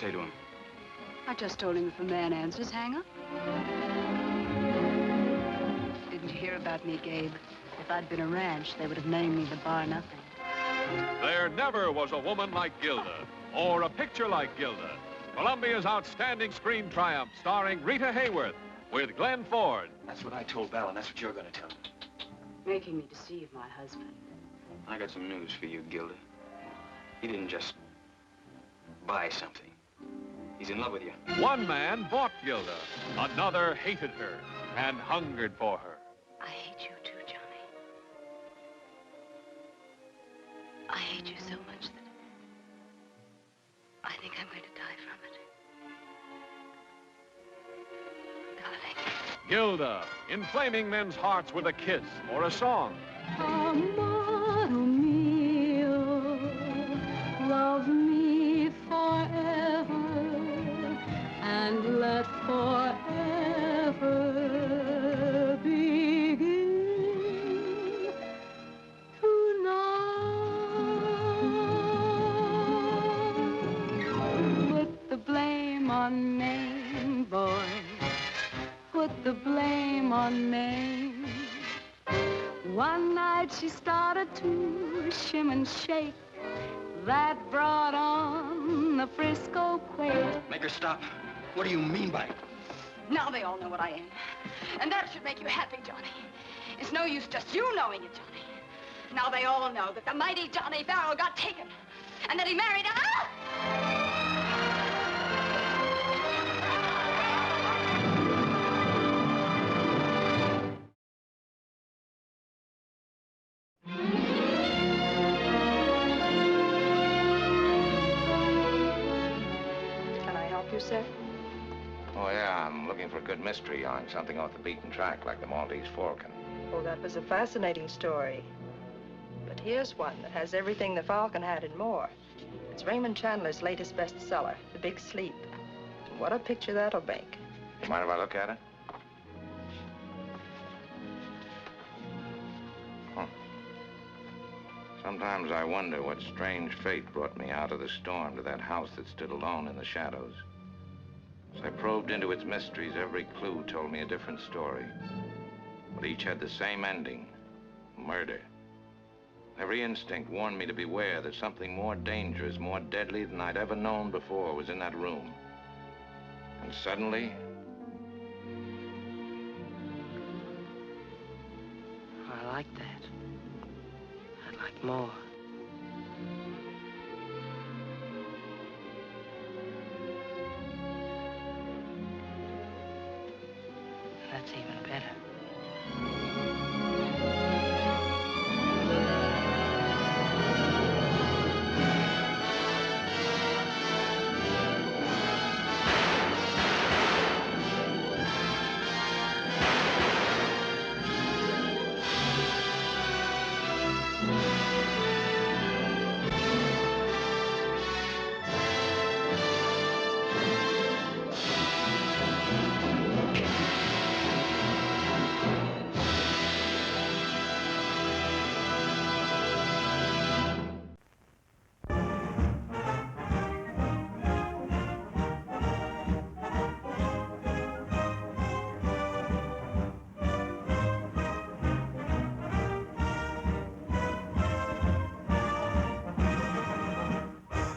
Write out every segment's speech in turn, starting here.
Say to him? I just told him if a man answers, hang up. Didn't you hear about me, Gabe? If I'd been a ranch, they would have named me the Bar Nothing. There never was a woman like Gilda, or a picture like Gilda. Columbia's outstanding screen triumph, starring Rita Hayworth, with Glenn Ford. That's what I told Val, and that's what you're going to tell him. Making me deceive my husband. I got some news for you, Gilda. He didn't just buy something. He's in love with you. One man bought Gilda. Another hated her and hungered for her. I hate you too, Johnny. I hate you so much that I think I'm going to die from it. Darling. Gilda, inflaming men's hearts with a kiss or a song. Amor mio, love me forever, and let forever begin tonight. Put the blame on Mame, boy. Put the blame on Mame. One night she started to shim and shake. That brought on the Frisco quake. Make her stop. What do you mean by it? Now they all know what I am. And that should make you happy, Johnny. It's no use just you knowing it, Johnny. Now they all know that the mighty Johnny Farrell got taken. And that he married Can I help you, sir? Oh, yeah, I'm looking for a good mystery yarn, something off the beaten track, like the Maltese Falcon. Oh, that was a fascinating story. But here's one that has everything the Falcon had and more. It's Raymond Chandler's latest bestseller, The Big Sleep. And what a picture that'll make. You mind if I look at it? Huh. Sometimes I wonder what strange fate brought me out of the storm to that house that stood alone in the shadows. As I probed into its mysteries, every clue told me a different story. But each had the same ending, murder. Every instinct warned me to beware that something more dangerous, more deadly than I'd ever known before was in that room. And suddenly... I like that. I'd like more. That's even better.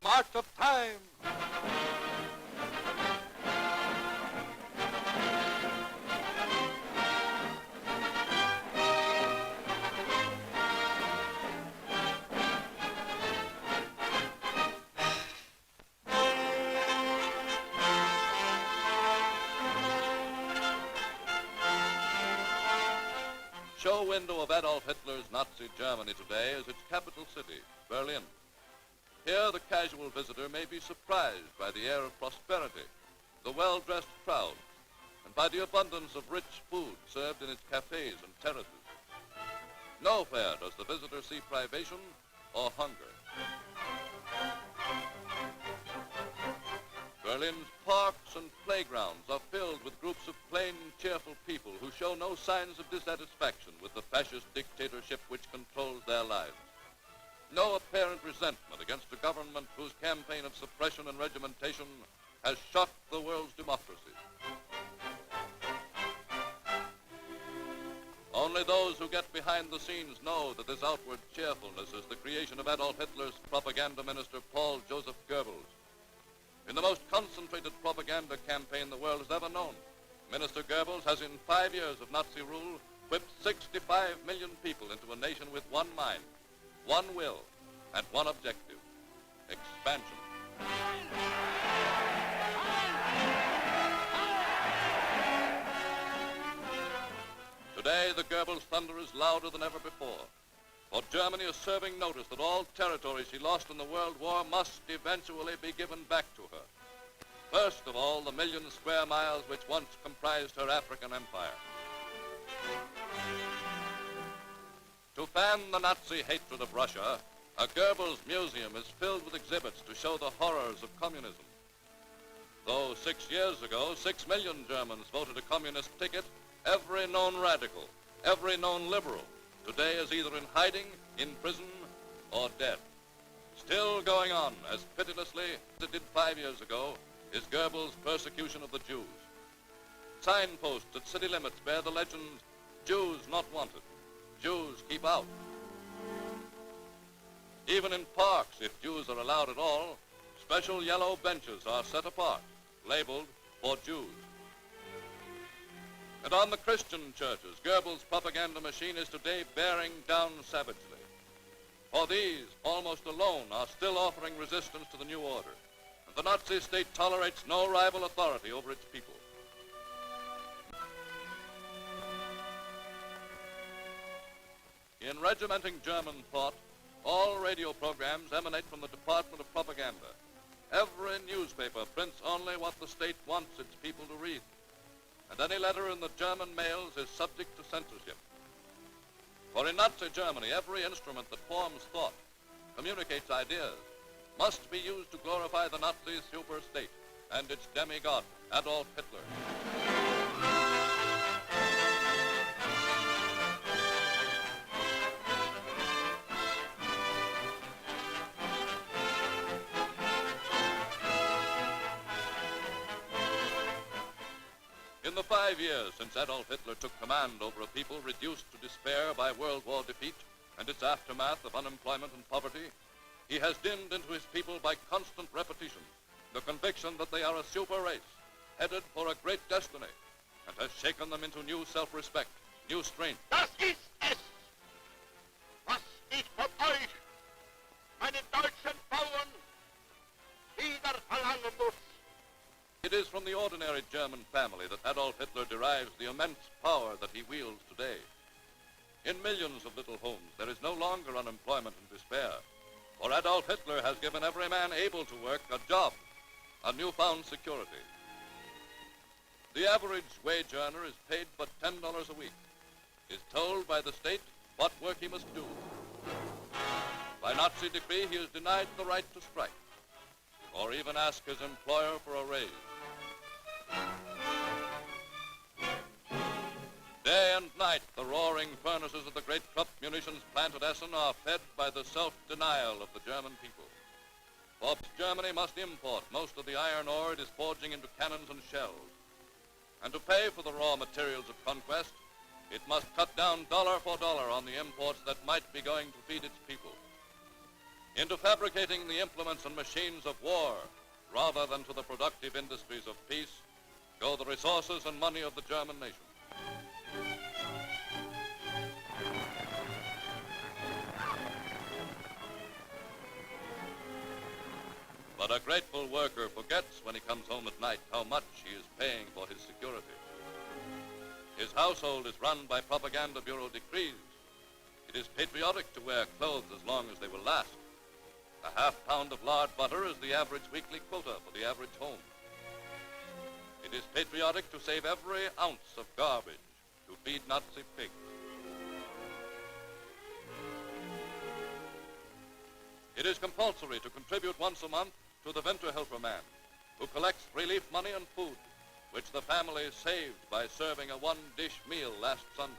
March of time. Show window of Adolf Hitler's Nazi Germany today is its capital city, Berlin. Here the casual visitor may be surprised by the air of prosperity, the well-dressed crowd, and by the abundance of rich food served in its cafes and terraces. Nowhere does the visitor see privation or hunger. Berlin's parks and playgrounds are filled with groups of plain, cheerful people who show no signs of dissatisfaction with the fascist dictatorship which controls their lives. No apparent resentment against a government whose campaign of suppression and regimentation has shocked the world's democracy. Only those who get behind the scenes know that this outward cheerfulness is the creation of Adolf Hitler's propaganda minister, Paul Joseph Goebbels. In the most concentrated propaganda campaign the world has ever known, Minister Goebbels has in 5 years of Nazi rule whipped 65 million people into a nation with one mind, one will, and one objective: expansion. Today, the Goebbels thunder is louder than ever before, for Germany is serving notice that all territory she lost in the World War must eventually be given back to her. First of all, the million square miles which once comprised her African empire. To fan the Nazi hatred of Russia, a Goebbels museum is filled with exhibits to show the horrors of communism. Though 6 years ago, 6 million Germans voted a communist ticket, every known radical, every known liberal, today is either in hiding, in prison, or dead. Still going on as pitilessly as it did 5 years ago is Goebbels' persecution of the Jews. Signposts at city limits bear the legend, "Jews not wanted, Jews keep out." Even in parks, if Jews are allowed at all, special yellow benches are set apart, labeled for Jews. And on the Christian churches, Goebbels' propaganda machine is today bearing down savagely. For these, almost alone, are still offering resistance to the new order. And the Nazi state tolerates no rival authority over its people. In regimenting German thought, all radio programs emanate from the Department of Propaganda. Every newspaper prints only what the state wants its people to read. And any letter in the German mails is subject to censorship. For in Nazi Germany, every instrument that forms thought, communicates ideas, must be used to glorify the Nazi super-state and its demigod, Adolf Hitler. In the 5 years since Adolf Hitler took command over a people reduced to despair by World War defeat and its aftermath of unemployment and poverty, he has dinned into his people by constant repetition the conviction that they are a super race, headed for a great destiny, and has shaken them into new self-respect, new strength. Das ist es, was ich von euch, meinen deutschen Bauern, wieder verlangen muss. It is from the ordinary German family that Adolf Hitler derives the immense power that he wields today. In millions of little homes, there is no longer unemployment and despair, for Adolf Hitler has given every man able to work a job, a newfound security. The average wage earner is paid but $10 a week, is told by the state what work he must do. By Nazi decree, he is denied the right to strike, or even ask his employer for a raise. Day and night, the roaring furnaces of the great Krupp munitions plant at Essen are fed by the self-denial of the German people. For Germany must import most of the iron ore it is forging into cannons and shells. And to pay for the raw materials of conquest, it must cut down dollar for dollar on the imports that might be going to feed its people. Into fabricating the implements and machines of war, rather than to the productive industries of peace, go the resources and money of the German nation. But a grateful worker forgets when he comes home at night how much he is paying for his security. His household is run by Propaganda Bureau decrees. It is patriotic to wear clothes as long as they will last. A half-pound of lard butter is the average weekly quota for the average home. It is patriotic to save every ounce of garbage to feed Nazi pigs. It is compulsory to contribute once a month to the Winter Helper Man, who collects relief money and food, which the family saved by serving a one-dish meal last Sunday.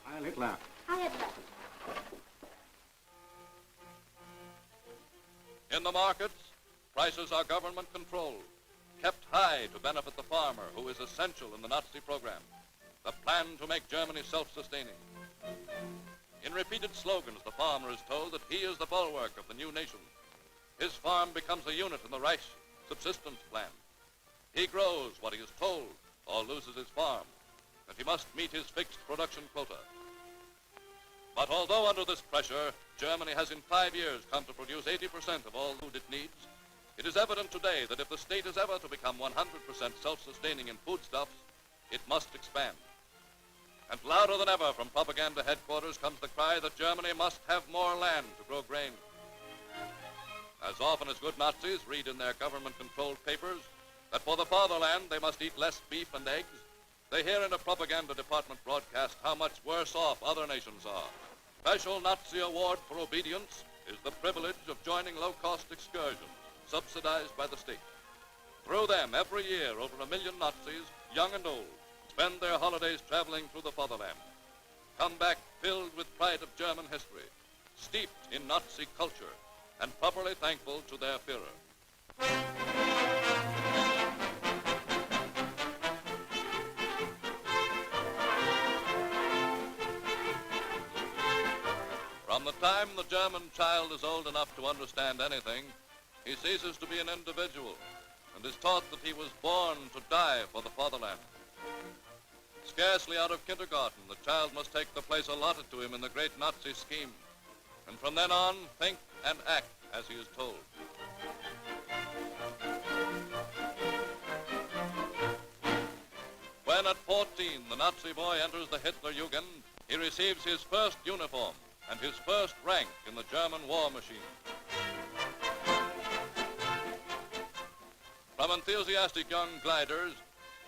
Heil Hitler. Hi, Hitler. In the markets, prices are government-controlled, kept high to benefit the farmer, who is essential in the Nazi program, the plan to make Germany self-sustaining. In repeated slogans, the farmer is told that he is the bulwark of the new nation. His farm becomes a unit in the Reich subsistence plan. He grows what he is told or loses his farm, and he must meet his fixed production quota. But although under this pressure, Germany has in 5 years come to produce 80% of all food it needs, it is evident today that if the state is ever to become 100% self-sustaining in foodstuffs, it must expand. And louder than ever from propaganda headquarters comes the cry that Germany must have more land to grow grain. As often as good Nazis read in their government-controlled papers that for the fatherland they must eat less beef and eggs, they hear in a propaganda department broadcast how much worse off other nations are. Special Nazi award for obedience is the privilege of joining low-cost excursions, subsidized by the state. Through them, every year, over 1 million Nazis, young and old, spend their holidays traveling through the fatherland, come back filled with pride of German history, steeped in Nazi culture, and properly thankful to their Führer. From the time the German child is old enough to understand anything, he ceases to be an individual and is taught that he was born to die for the fatherland. Scarcely out of kindergarten, the child must take the place allotted to him in the great Nazi scheme, and from then on, think and act as he is told. When at 14, the Nazi boy enters the Hitler Jugend, he receives his first uniform and his first rank in the German war machine. From enthusiastic young gliders,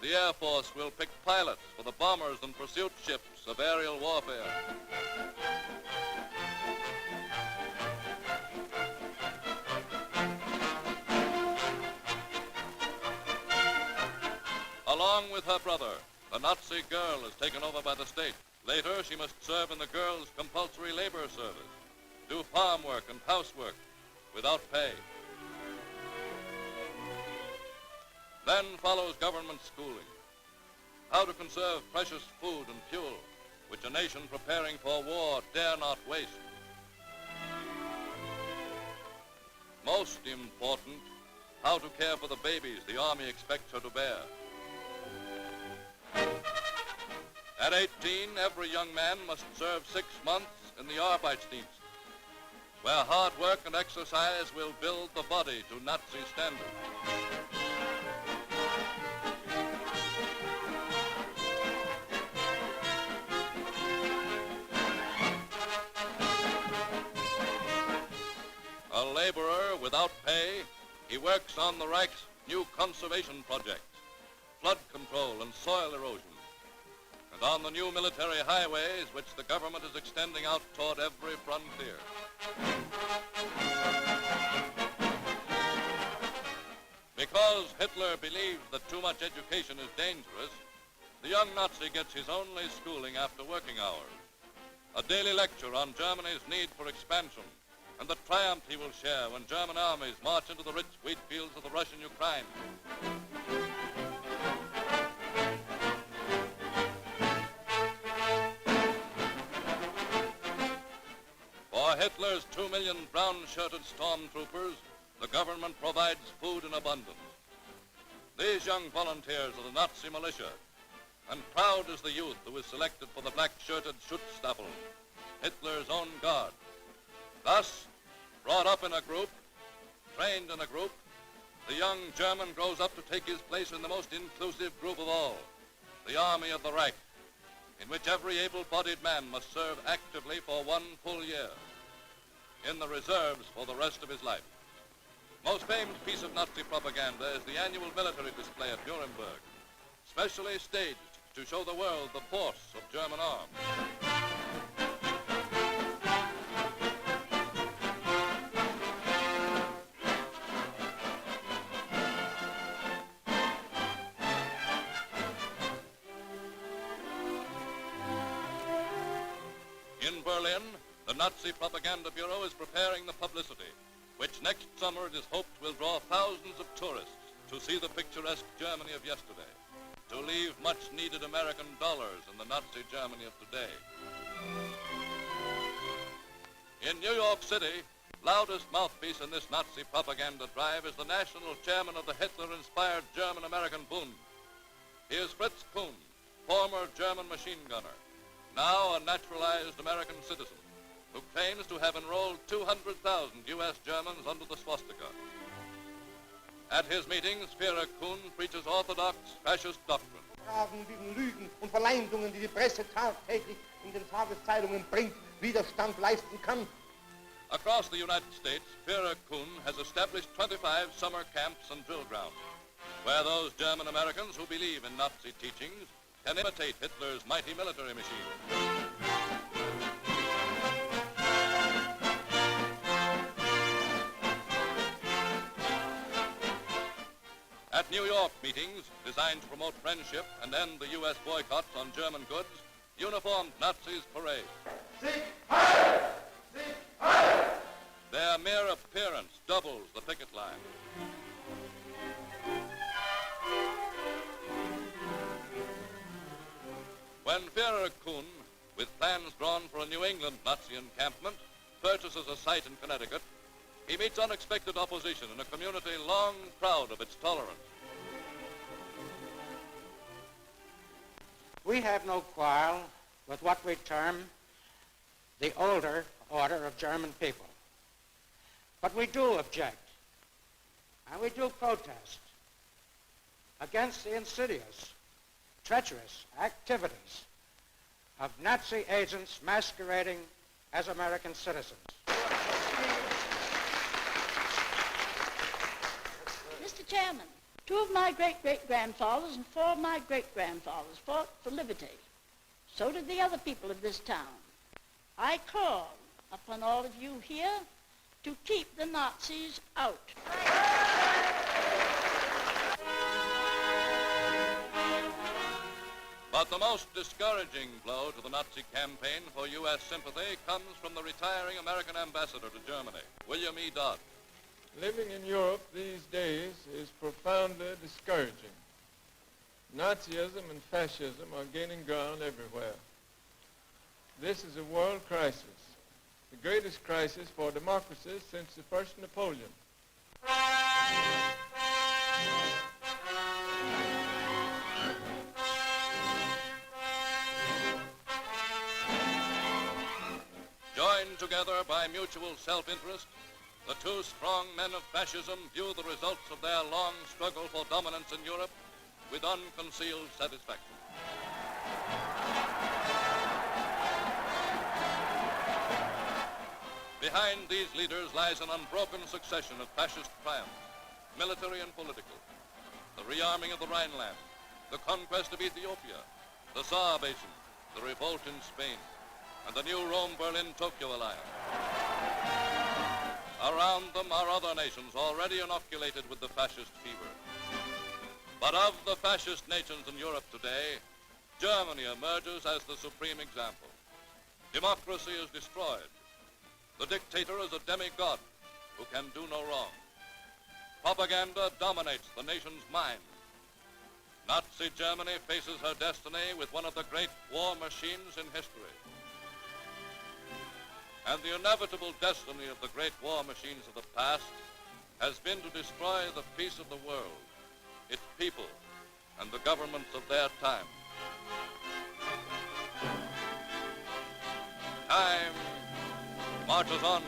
the Air Force will pick pilots for the bombers and pursuit ships of aerial warfare. Along with her brother, the Nazi girl is taken over by the state. Later, she must serve in the girls' compulsory labor service, do farm work and housework without pay. Then follows government schooling, how to conserve precious food and fuel, which a nation preparing for war dare not waste. Most important, how to care for the babies the Army expects her to bear. At 18, every young man must serve 6 months in the Arbeitsdienst, where hard work and exercise will build the body to Nazi standards. A laborer without pay, he works on the Reich's new conservation projects, flood control and soil erosion, and on the new military highways which the government is extending out toward every frontier. Because Hitler believed that too much education is dangerous, the young Nazi gets his only schooling after working hours, a daily lecture on Germany's need for expansion and the triumph he will share when German armies march into the rich wheat fields of the Russian Ukraine. For Hitler's 2 million brown-shirted stormtroopers, the government provides food in abundance. These young volunteers are the Nazi militia, and proud is the youth who is selected for the black-shirted Schutzstaffel, Hitler's own guard. Thus, brought up in a group, trained in a group, the young German grows up to take his place in the most inclusive group of all, the Army of the Reich. in which every able-bodied man must serve actively for 1 full year, in the reserves for the rest of his life. Most famed piece of Nazi propaganda is the annual military display at Nuremberg, specially staged to show the world the force of German arms. In Berlin, the Nazi Propaganda Bureau is preparing the publicity, which next summer it is hoped will draw thousands of tourists to see the picturesque Germany of yesterday, to leave much-needed American dollars in the Nazi Germany of today. In New York City, loudest mouthpiece in this Nazi propaganda drive is the national chairman of the Hitler-inspired German-American Bund. He is Fritz Kuhn, former German machine gunner, now a naturalized American citizen, who claims to have enrolled 200,000 U.S. Germans under the swastika. At his meetings, Führer Kuhn preaches orthodox fascist doctrine. Diesen Lügen und Verleumdungen, die die Presse tagtäglich in den Tageszeitungen bringt, Widerstand leisten kann. Across the United States, Führer Kuhn has established 25 summer camps and drill grounds, where those German Americans who believe in Nazi teachings can imitate Hitler's mighty military machine. At New York meetings, designed to promote friendship and end the U.S. boycotts on German goods, uniformed Nazis parade. Sieg Heil! Sieg Heil! Their mere appearance doubles the picket line. When Führer Kuhn, with plans drawn for a New England Nazi encampment, purchases a site in Connecticut, he meets unexpected opposition in a community long proud of its tolerance. We have no quarrel with what we term the older order of German people. But we do object, and we do protest against the insidious, treacherous activities of Nazi agents masquerading as American citizens. Mr. Chairman, 2 of my great-great-grandfathers and 4 of my great-grandfathers fought for liberty. So did the other people of this town. I call upon all of you here to keep the Nazis out. But the most discouraging blow to the Nazi campaign for U.S. sympathy comes from the retiring American ambassador to Germany, William E. Dodd. Living in Europe these days is profoundly discouraging. Nazism and fascism are gaining ground everywhere. This is a world crisis, the greatest crisis for democracy since the first Napoleon. Joined together by mutual self-interest, the 2 strong men of fascism view the results of their long struggle for dominance in Europe with unconcealed satisfaction. Behind these leaders lies an unbroken succession of fascist triumphs, military and political. The rearming of the Rhineland, the conquest of Ethiopia, the Saar Basin, the revolt in Spain, and the new Rome-Berlin-Tokyo alliance. Around them are other nations already inoculated with the fascist fever. But of the fascist nations in Europe today, Germany emerges as the supreme example. Democracy is destroyed. The dictator is a demigod who can do no wrong. Propaganda dominates the nation's mind. Nazi Germany faces her destiny with one of the great war machines in history. And the inevitable destiny of the great war machines of the past has been to destroy the peace of the world, its people, and the governments of their time. Time marches on.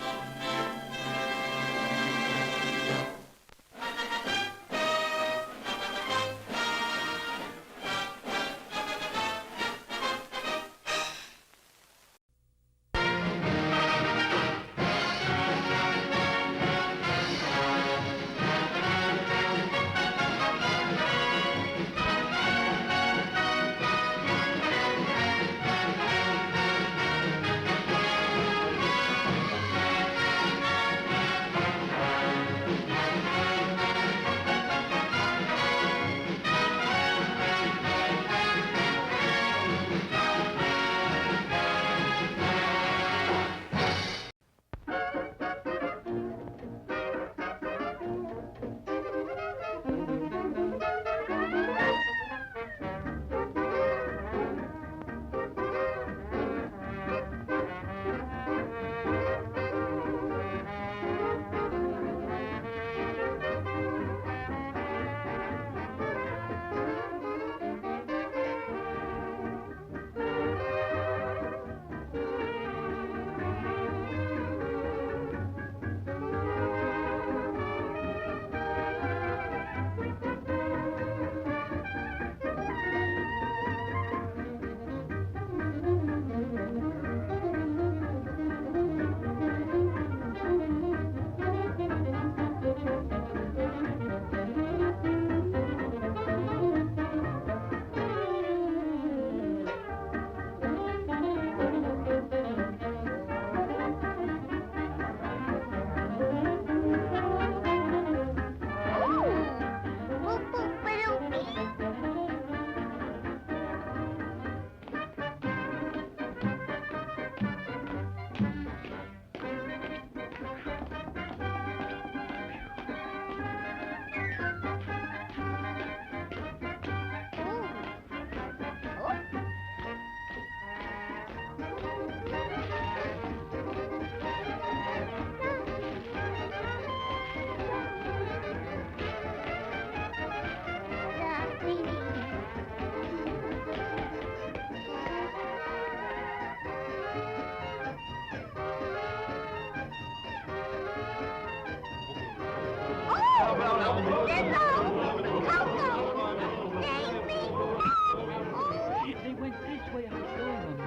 They went this way, I saw them.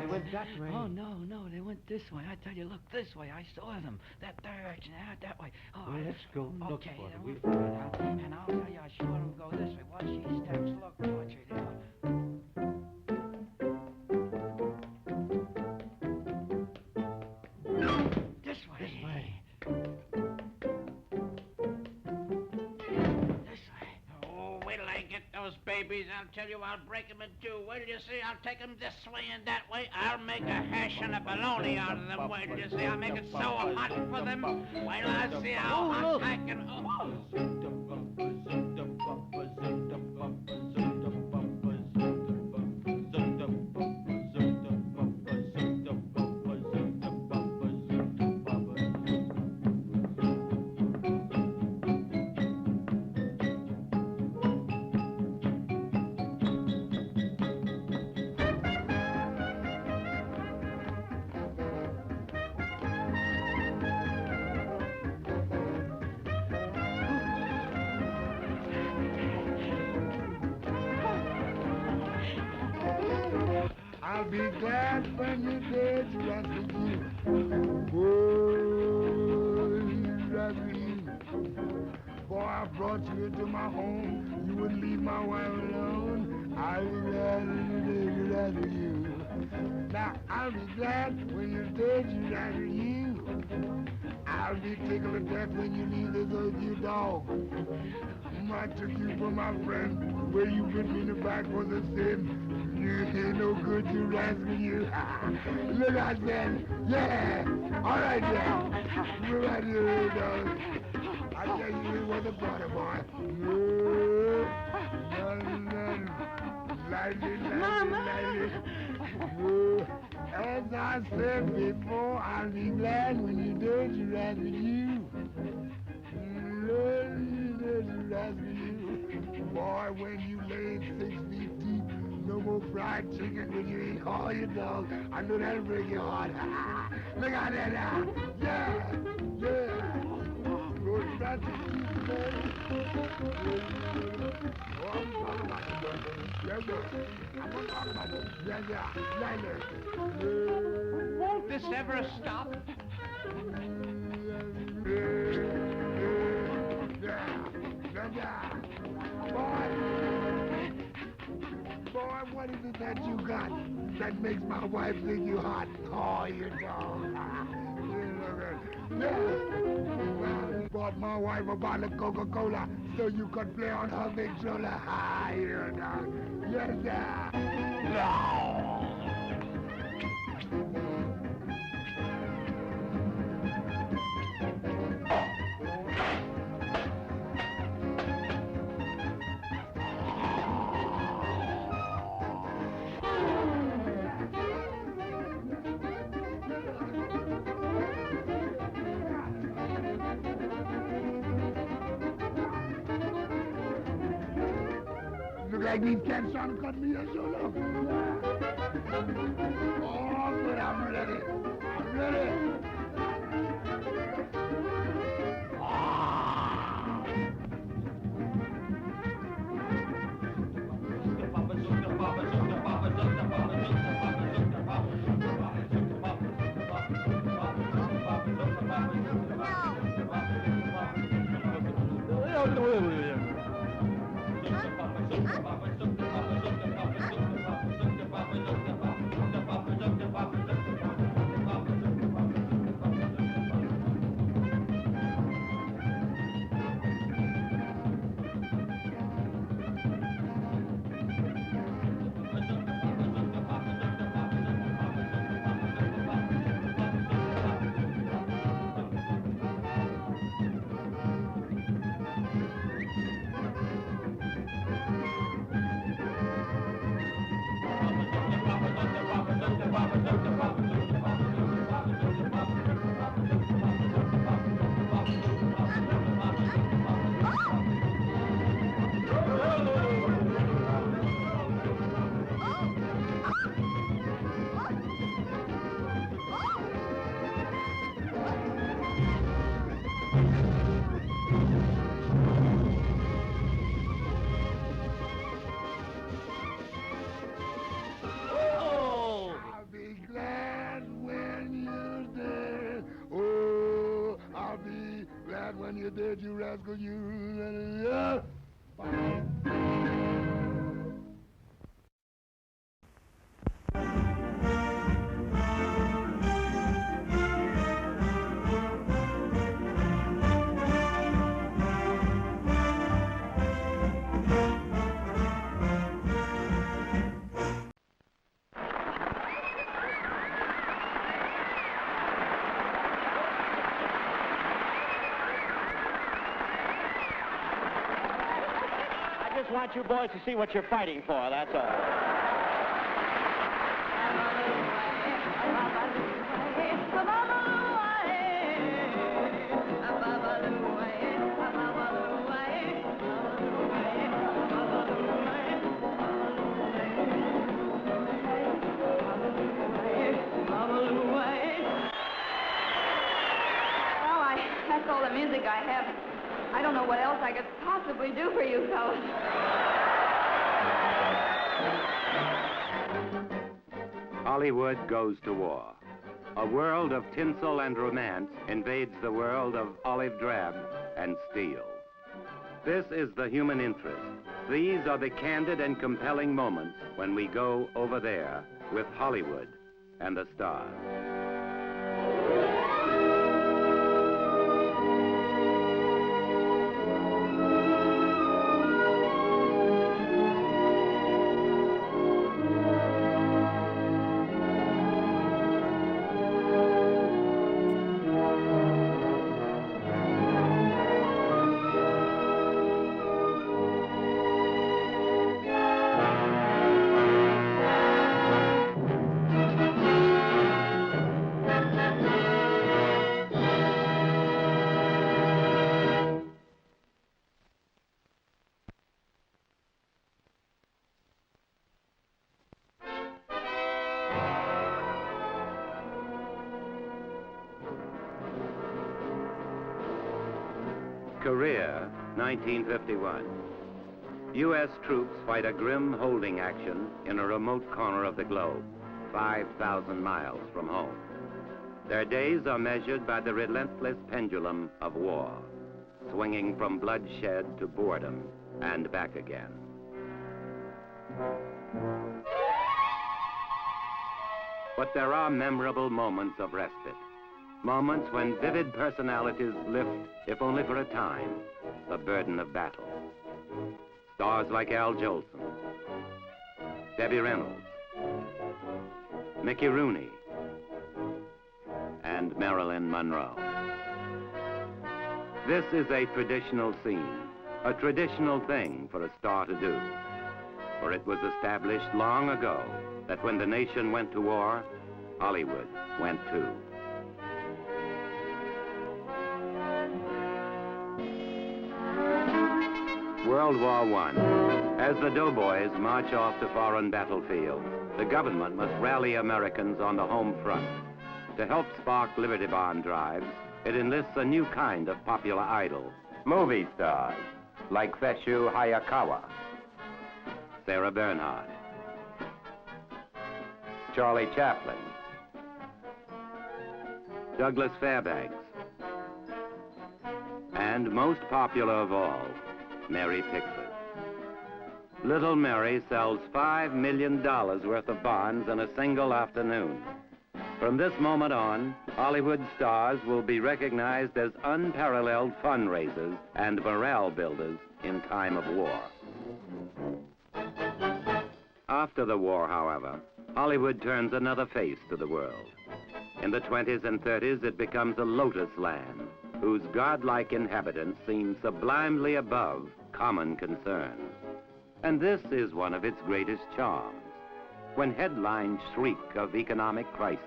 They went that way. Oh, no, they went this way. I tell you, look, this way, I saw them. That direction, out that way. Oh, Well, let's go look okay, for them. we'll find out. And I'll tell you, I saw them go this way. Watch these steps. Look, watch it. This way. This way. Oh, wait till I get those babies. I'll tell you, I'll break them in two. Wait till you see, I'll take them this way and that way. I'll make a hash and a bologna out of them. Wait till you see, I'll make it so hot for them. Wait till I see how hot I can... I'll be glad when you're dead to rescue you. Oh, rescue you. Boy, I brought you into my home. You wouldn't leave my wife alone. I'll be glad when you're dead to rescue you. Now, I'll be glad when you're dead to rescue you. I'll be tickled to death when you leave this old you dog. I took you for my friend. The way you bit me in the back was a sin. You ain't no good to rescue you. Look out, man. Yeah. All right, then. Move out here, dog. I tell you, it was a butter, boy. Lightly. As I said before, I'll be glad when you do it to rescue you. Boy, when you lay 6 feet deep, no more fried chicken when you eat all your dog. I know that'll break your heart. Look out there now. Yeah. Go try to keep it. Oh, I'm talking about it, boy. Yes, sir. I'm gonna talk about it. Yes, sir. Won't this ever stop? Boy, what is it that you got that makes my wife think you hot? Oh, you dog. Well, bought my wife a bottle of Coca-Cola so you could play on her Victrola. Ah, you dog. Yes, sir. Look like these cats trying to cut me a solo. Oh, but I'm ready. I'm ready. you're dead, you rascal, you. I just want you boys to see what you're fighting for, that's all. That's all the music I have. I don't know what else I could possibly do for you fellas. Hollywood goes to war. A world of tinsel and romance invades the world of olive drab and steel. This is the human interest. These are the candid and compelling moments when we go over there with Hollywood and the stars. Korea, 1951. U.S. troops fight a grim holding action in a remote corner of the globe, 5,000 miles from home. Their days are measured by the relentless pendulum of war, swinging from bloodshed to boredom and back again. But there are memorable moments of respite. Moments when vivid personalities lift, if only for a time, the burden of battle. Stars like Al Jolson, Debbie Reynolds, Mickey Rooney, and Marilyn Monroe. This is a traditional scene, a traditional thing for a star to do. For it was established long ago that when the nation went to war, Hollywood went too. World War I. As the doughboys march off to foreign battlefields, the government must rally Americans on the home front. To help spark Liberty Bond drives, it enlists a new kind of popular idol, movie stars, like Feshu Hayakawa, Sarah Bernhardt, Charlie Chaplin, Douglas Fairbanks, and most popular of all, Mary Pickford. Little Mary sells $5 million worth of bonds in a single afternoon. From this moment on, Hollywood stars will be recognized as unparalleled fundraisers and morale builders in time of war. After the war, however, Hollywood turns another face to the world. In the 20s and 30s, it becomes a lotus land, whose godlike inhabitants seem sublimely above common concerns. And this is one of its greatest charms. When headlines shriek of economic crisis,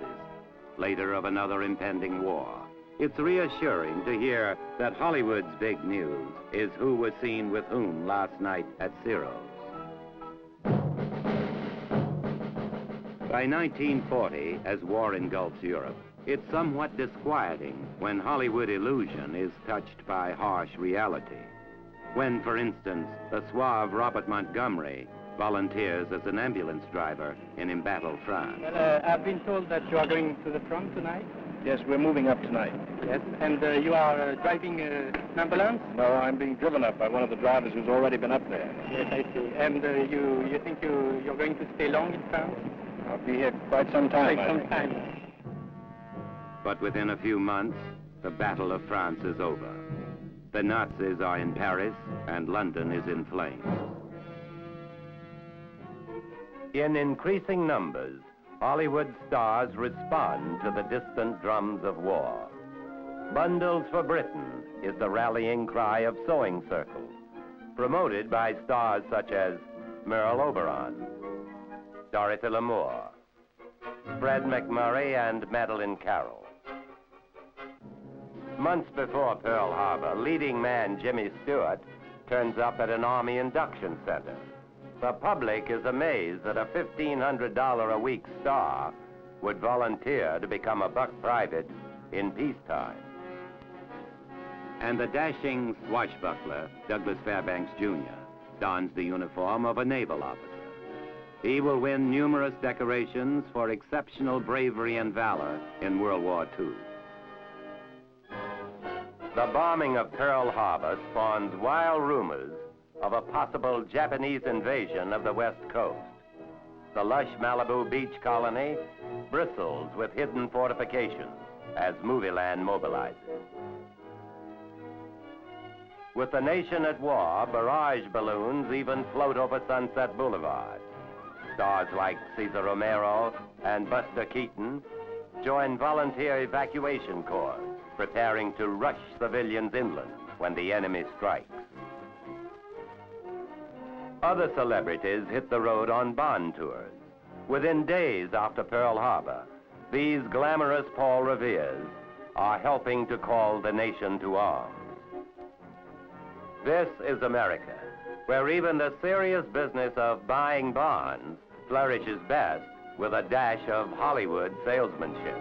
later of another impending war, it's reassuring to hear that Hollywood's big news is who was seen with whom last night at Ciro's. By 1940, as war engulfs Europe, it's somewhat disquieting when Hollywood illusion is touched by harsh reality. When, for instance, the suave Robert Montgomery volunteers as an ambulance driver in embattled France. Well, I've been told that you are going to the front tonight. Yes, we're moving up tonight. Yes, and you are driving an ambulance? No, I'm being driven up by one of the drivers who's already been up there. Yes, I see. And you think you're going to stay long in France? I'll be here quite some time, Quite some time. But within a few months, the Battle of France is over. The Nazis are in Paris, and London is in flames. In increasing numbers, Hollywood stars respond to the distant drums of war. Bundles for Britain is the rallying cry of sewing circles, promoted by stars such as Merle Oberon, Dorothy Lamour, Fred McMurray, and Madeleine Carroll. Months before Pearl Harbor, leading man Jimmy Stewart turns up at an Army induction center. The public is amazed that a $1,500 a week star would volunteer to become a buck private in peacetime. And the dashing swashbuckler, Douglas Fairbanks Jr., dons the uniform of a naval officer. He will win numerous decorations for exceptional bravery and valor in World War II. The bombing of Pearl Harbor spawns wild rumors of a possible Japanese invasion of the West Coast. The lush Malibu beach colony bristles with hidden fortifications as Movieland mobilizes. With the nation at war, barrage balloons even float over Sunset Boulevard. Stars like Cesar Romero and Buster Keaton join volunteer evacuation corps, preparing to rush civilians inland when the enemy strikes. Other celebrities hit the road on Bond tours. Within days after Pearl Harbor, these glamorous Paul Reveres are helping to call the nation to arms. This is America, where even the serious business of buying bonds flourishes best with a dash of Hollywood salesmanship.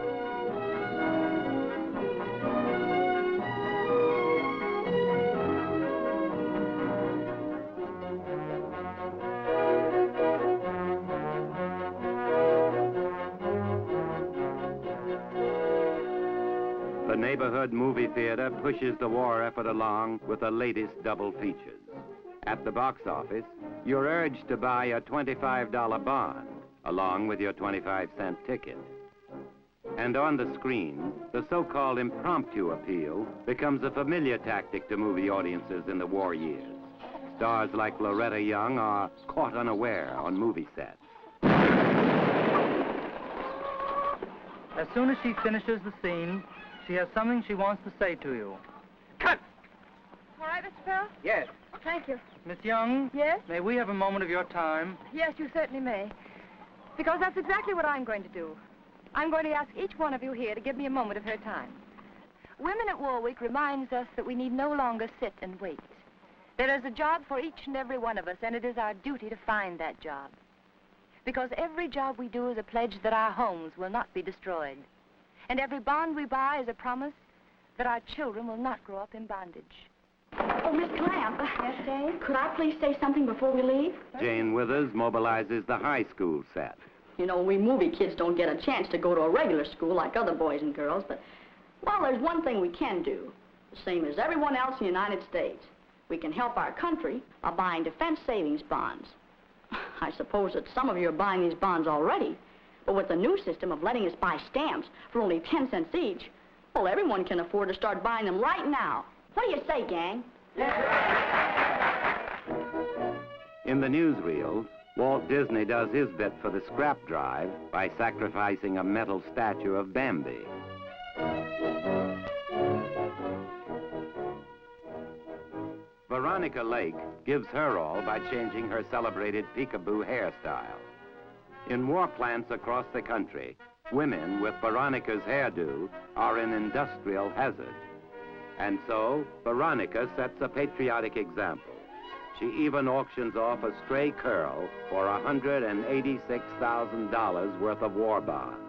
The neighborhood movie theater pushes the war effort along with the latest double features. At the box office, you're urged to buy a $25 bond along with your 25-cent ticket. And on the screen, the so-called impromptu appeal becomes a familiar tactic to movie audiences in the war years. Stars like Loretta Young are caught unaware on movie sets. As soon as she finishes the scene, she has something she wants to say to you. Cut! All right, Mr. Pearl? Yes. Thank you. Miss Young? Yes? May we have a moment of your time? Yes, you certainly may. Because that's exactly what I'm going to do. I'm going to ask each one of you here to give me a moment of her time. Women at War Week reminds us that we need no longer sit and wait. There is a job for each and every one of us, and it is our duty to find that job. Because every job we do is a pledge that our homes will not be destroyed. And every bond we buy is a promise that our children will not grow up in bondage. Oh, Miss Clamp. Yes, Jane? Could I please say something before we leave? Jane Withers mobilizes the high school set. You know, we movie kids don't get a chance to go to a regular school like other boys and girls, but, well, there's one thing we can do, the same as everyone else in the United States. We can help our country by buying defense savings bonds. I suppose that some of you are buying these bonds already, but with the new system of letting us buy stamps for only 10 cents each, well, everyone can afford to start buying them right now. What do you say, gang? In the newsreel, Walt Disney does his bit for the scrap drive by sacrificing a metal statue of Bambi. Veronica Lake gives her all by changing her celebrated peekaboo hairstyle. In war plants across the country, women with Veronica's hairdo are an industrial hazard. And so, Veronica sets a patriotic example. She even auctions off a stray curl for $186,000 worth of war bonds.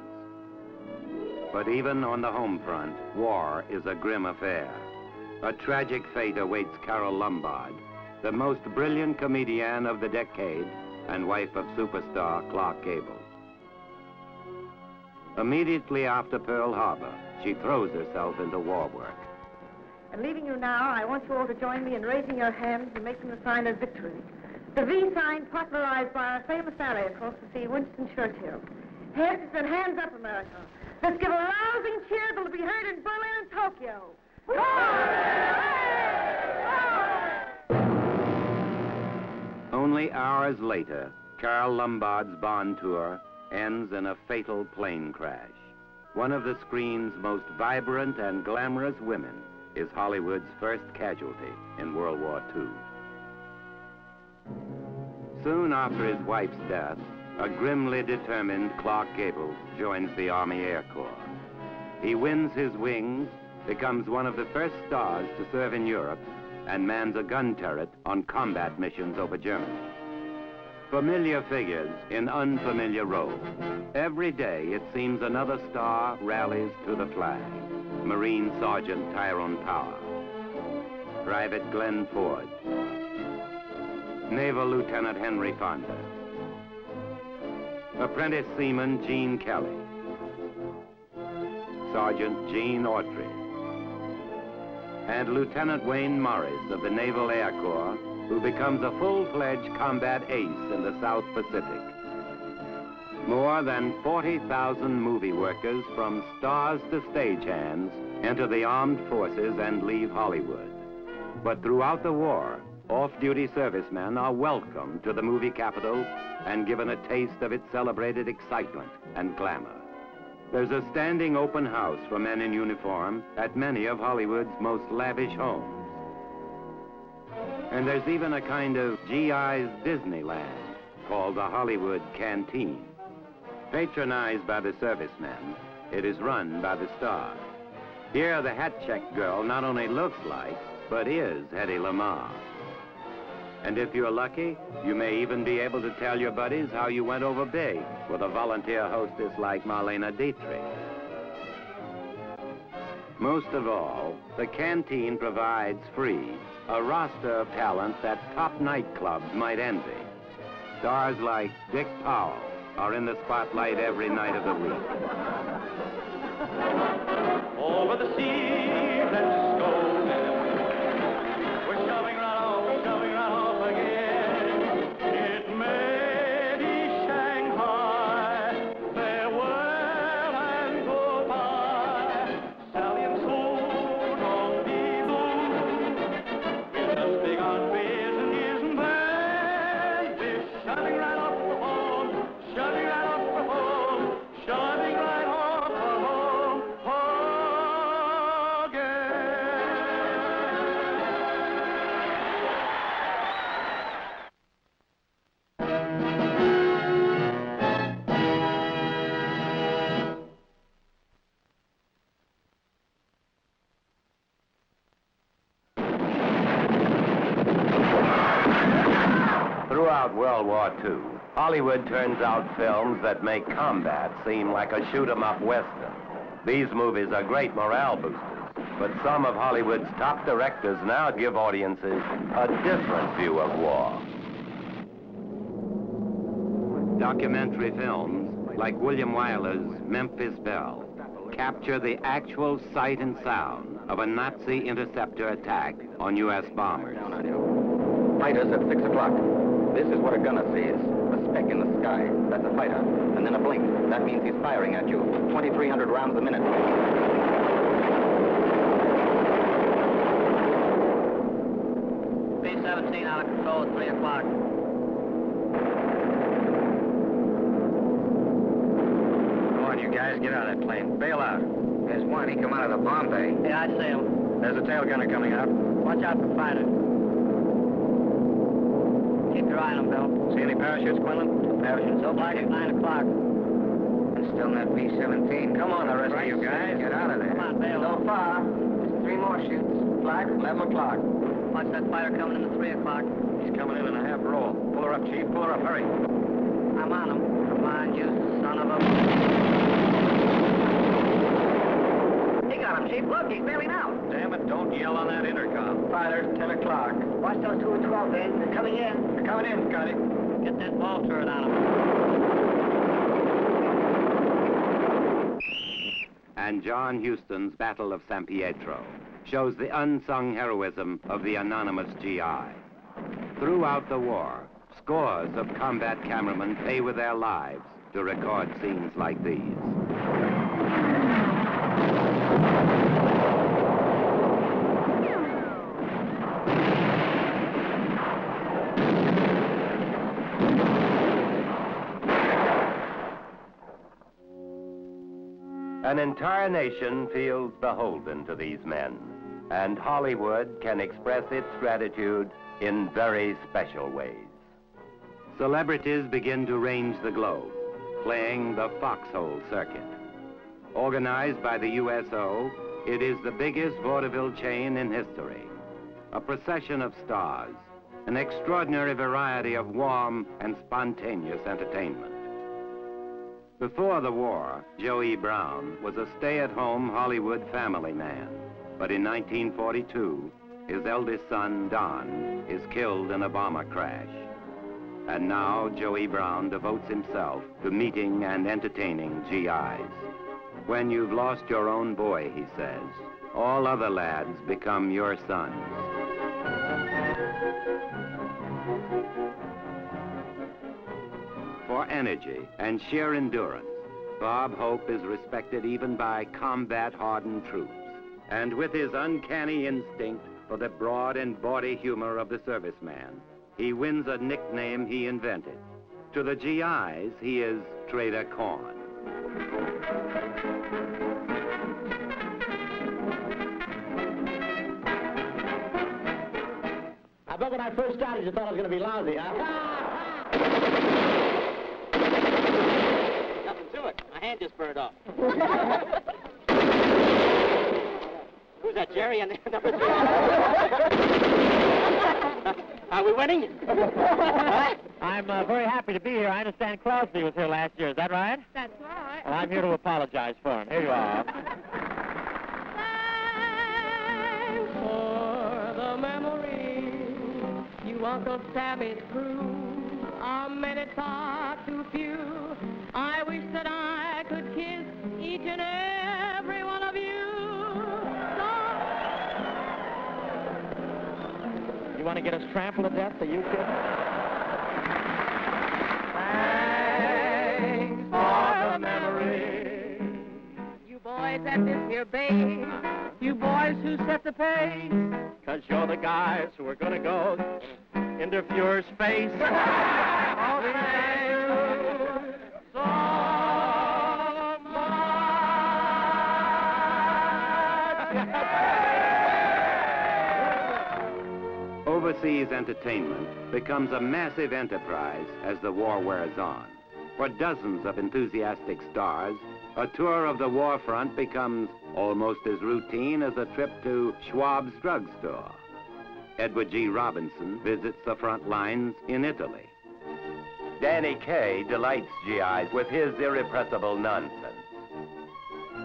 But even on the home front, war is a grim affair. A tragic fate awaits Carole Lombard, the most brilliant comedian of the decade and wife of superstar Clark Gable. Immediately after Pearl Harbor, she throws herself into war work. And leaving you now, I want you all to join me in raising your hands and making the sign of victory. The V sign popularized by our famous ally across the sea, Winston Churchill. Heads and hands up, America. Let's give a rousing cheer that'll be heard in Berlin and Tokyo. Only hours later, Carl Lombard's Bond tour ends in a fatal plane crash. One of the screen's most vibrant and glamorous women is Hollywood's first casualty in World War II. Soon after his wife's death, a grimly determined Clark Gable joins the Army Air Corps. He wins his wings, becomes one of the first stars to serve in Europe, and mans a gun turret on combat missions over Germany. Familiar figures in unfamiliar roles. Every day, it seems another star rallies to the flag. Marine Sergeant Tyrone Power, Private Glenn Ford, Naval Lieutenant Henry Fonda, Apprentice Seaman Gene Kelly, Sergeant Gene Autry, and Lieutenant Wayne Morris of the Naval Air Corps, who becomes a full-fledged combat ace in the South Pacific. More than 40,000 movie workers from stars to stagehands enter the armed forces and leave Hollywood. But throughout the war, off-duty servicemen are welcomed to the movie capital and given a taste of its celebrated excitement and glamour. There's a standing open house for men in uniform at many of Hollywood's most lavish homes. And there's even a kind of GI's Disneyland called the Hollywood Canteen. Patronized by the servicemen, it is run by the stars. Here, the hat-check girl not only looks like, but is Hedy Lamarr. And if you're lucky, you may even be able to tell your buddies how you went over big with a volunteer hostess like Marlene Dietrich. Most of all, the canteen provides free a roster of talent that top nightclubs might envy. Stars like Dick Powell are in the spotlight every night of the week. Over the sea, let's go. We're shoving right off again. It may be Shanghai, farewell and goodbye. Sally and Sue, don't be blue. We've just begun business and then we're shoving right off the home, shoving right off the home, shoving right off the home again. Throughout World War II, Hollywood turns out films that make combat seem like a shoot-'em-up western. These movies are great morale boosters, but some of Hollywood's top directors now give audiences a different view of war. Documentary films, like William Wyler's Memphis Belle, capture the actual sight and sound of a Nazi interceptor attack on U.S. bombers. Fighters at 6 o'clock. This is what a gunner sees. A speck in the sky. That's a fighter. And then a blink. That means he's firing at you. 2,300 rounds a minute. B-17 out of control at 3 o'clock. Come on, you guys. Get out of that plane. Bail out. There's one. He come out of the bomb bay. Yeah, I see him. There's a tail gunner coming out. Watch out for fighter. Keep your eye on him, Bill. See any parachutes, Quinlan? 2 parachutes. So black at 9 o'clock. And still in that B-17. Come on, the rest of you guys. Get out of there. Come on, bail. So far, there's 3 more shoots. Black, 11 o'clock. Watch that fighter coming in at 3 o'clock. He's coming in a half roll. Pull her up, Chief. Pull her up. Hurry. I'm on him. Come on, you son of a... He got him, Chief. Look, he's bailing out. Damn it, don't yell on that intercom. Fighters, 10 o'clock. Watch those 2 and 12, Ben. They're coming in. They're coming in, Scotty. Get that ball turret on him. And John Huston's Battle of San Pietro shows the unsung heroism of the anonymous GI. Throughout the war, scores of combat cameramen pay with their lives to record scenes like these. An entire nation feels beholden to these men, and Hollywood can express its gratitude in very special ways. Celebrities begin to range the globe, playing the foxhole circuit. Organized by the USO, it is the biggest vaudeville chain in history. A procession of stars, an extraordinary variety of warm and spontaneous entertainment. Before the war, Joey Brown was a stay-at-home Hollywood family man. But in 1942, his eldest son, Don, is killed in a bomber crash. And now Joey Brown devotes himself to meeting and entertaining GIs. When you've lost your own boy, he says, all other lads become your sons. For energy and sheer endurance, Bob Hope is respected even by combat-hardened troops. And with his uncanny instinct for the broad and bawdy humor of the serviceman, he wins a nickname he invented. To the GIs, he is Trader Corn. I bet when I first started, you thought I was going to be lousy, huh? Nothing to it. My hand just burned off. Who's that, Jerry and number 3? Are we winning? I'm very happy to be here. I understand Crosby was here last year. Is that right? That's right. Well, I'm here to apologize for him. Here you are. Thanks for the memory, you Uncle Sammy's crew. Our minutes are too few. I wish that I could kiss each and every one of you. You want to get us trampled to death, so you kid? Thanks for the memory. You boys at this here base, you boys who set the pace. 'Cause you're the guys who are going to go into Fuhrer's face. Oh, thank you so much. Overseas entertainment becomes a massive enterprise as the war wears on. For dozens of enthusiastic stars, a tour of the war front becomes almost as routine as a trip to Schwab's drugstore. Edward G. Robinson visits the front lines in Italy. Danny Kaye delights GIs with his irrepressible nonsense.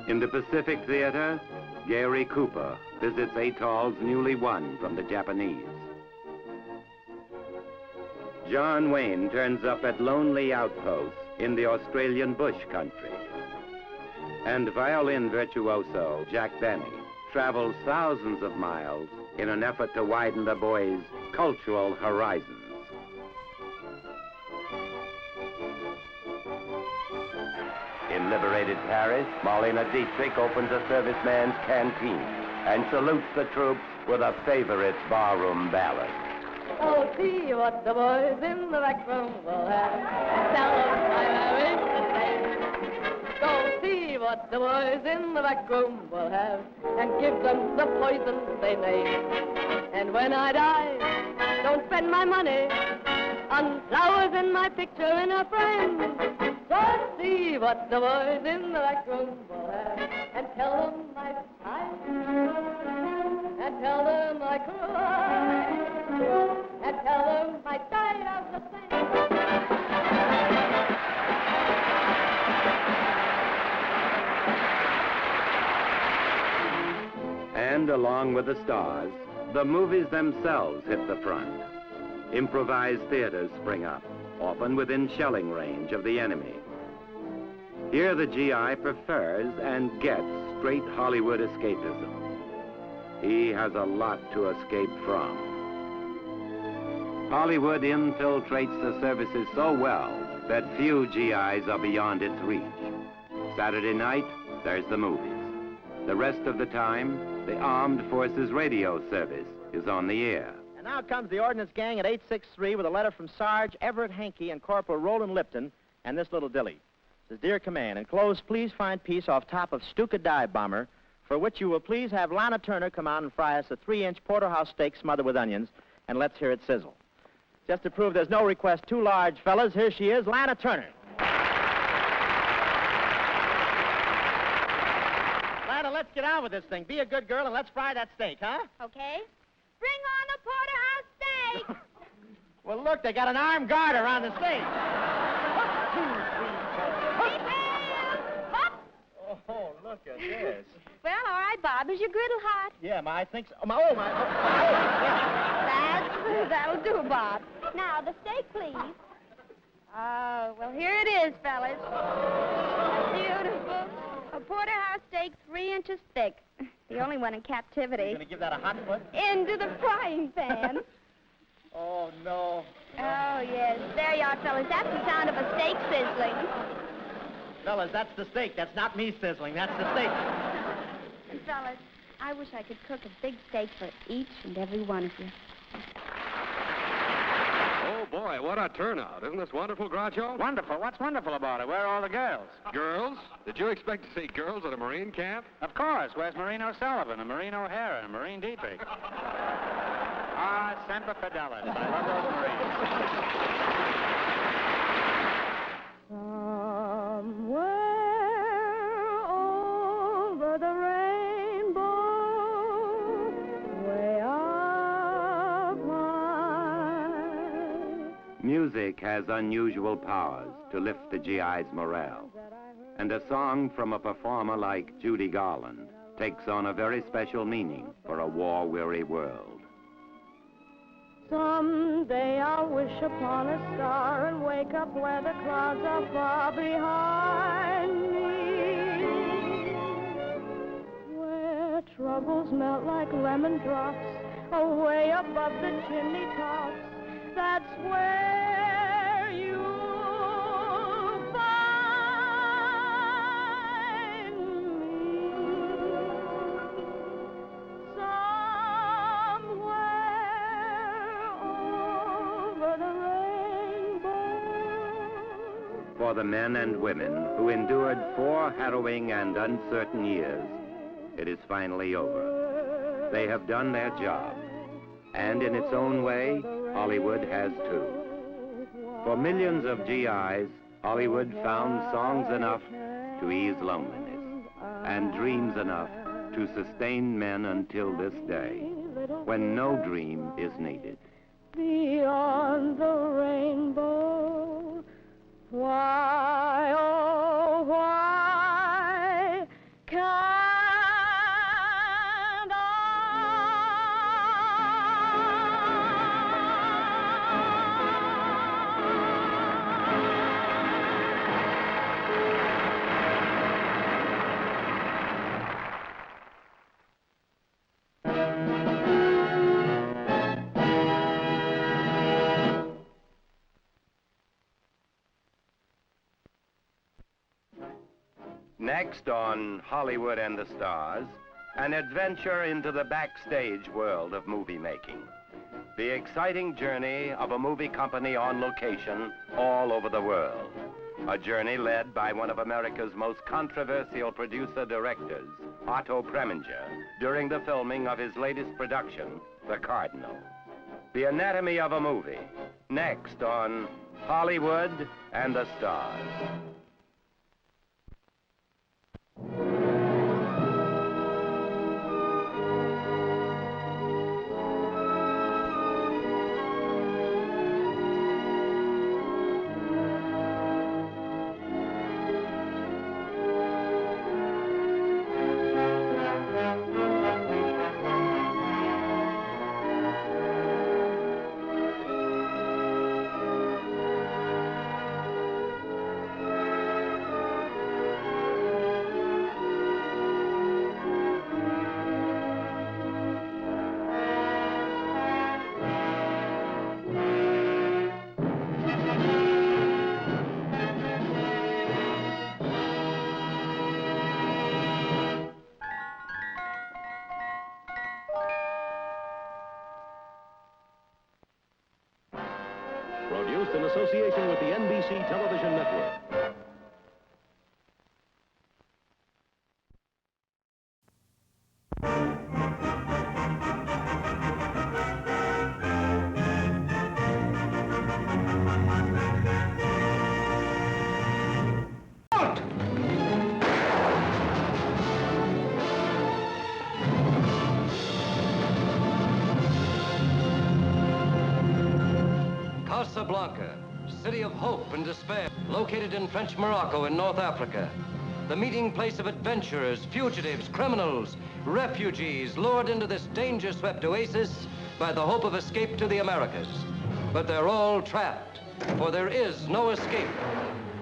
In the Pacific Theater, Gary Cooper visits atolls newly won from the Japanese. John Wayne turns up at lonely outposts in the Australian bush country. And violin virtuoso Jack Benny travels thousands of miles in an effort to widen the boys' cultural horizons. In liberated Paris, Marlene Dietrich opens a serviceman's canteen and salutes the troops with a favorite barroom ballad. Oh, see what the boys in the back room will have. Tell them I wish to say. Go see what the boys in the back room will have, and give them the poison they made. And when I die, don't spend my money on flowers in my picture in a frame. Go see what the boys in the back room will have, and tell them I sigh, and tell them I cry, and tell them I died of the same. And along with the stars, the movies themselves hit the front. Improvised theaters spring up, often within shelling range of the enemy. Here the GI prefers and gets straight Hollywood escapism. He has a lot to escape from. Hollywood infiltrates the services so well that few GIs are beyond its reach. Saturday night, there's the movies. The rest of the time, the Armed Forces Radio Service is on the air. And now comes the Ordnance Gang at 863 with a letter from Sarge Everett Hankey and Corporal Roland Lipton and this little dilly. It says, Dear Command, enclosed, please find peace off top of Stuka dive bomber, for which you will please have Lana Turner come out and fry us a 3-inch porterhouse steak smothered with onions, and let's hear it sizzle. Just to prove there's no request too large, fellas, here she is, Lana Turner. Lana, let's get on with this thing. Be a good girl and let's fry that steak, huh? Okay. Bring on the porterhouse steak! Well, look, they got an armed guard around the steak. Oh, look at this. Well, all right, Bob. Is your griddle hot? Yeah, I think so. Oh, my. That'll do, Bob. Now, the steak, please. Well, here it is, fellas. Beautiful. A porterhouse steak 3 inches thick. The only one in captivity. You gonna give that a hot foot? Into the frying pan. Oh, no. Oh, yes. There you are, fellas. That's the sound of a steak sizzling. Fellas, that's the steak. That's not me sizzling. That's the steak. And, fellas, I wish I could cook a big steak for each and every one of you. Oh, boy, what a turnout. Isn't this wonderful, Groucho? Wonderful. What's wonderful about it? Where are all the girls? Girls? Did you expect to see girls at a Marine camp? Of course. Where's Maureen O'Sullivan and Maureen O'Hara and Maureen Dietrich? Ah, Semper Fidelis. I love those Somewhere over the rainbow, way up high. Music has unusual powers to lift the GI's morale. And a song from a performer like Judy Garland takes on a very special meaning for a war-weary world. Someday I'll wish upon a star and wake up where the clouds are far behind me, where troubles melt like lemon drops away above the chimney tops. That's where you'll find me. For the men and women who endured 4 harrowing and uncertain years, it is finally over. They have done their job. And in its own way, Hollywood has too. For millions of GIs, Hollywood found songs enough to ease loneliness and dreams enough to sustain men until this day, when no dream is needed. Beyond the rainbow, why, oh, why can't Next on Hollywood and the Stars, an adventure into the backstage world of movie making. The exciting journey of a movie company on location all over the world. A journey led by one of America's most controversial producer-directors, Otto Preminger, during the filming of his latest production, The Cardinal. The anatomy of a movie, next on Hollywood and the Stars. produced in association with the NBC Television Network. Casablanca, city of hope and despair, located in French Morocco in North Africa. The meeting place of adventurers, fugitives, criminals, refugees, lured into this danger-swept oasis by the hope of escape to the Americas. But they're all trapped, for there is no escape.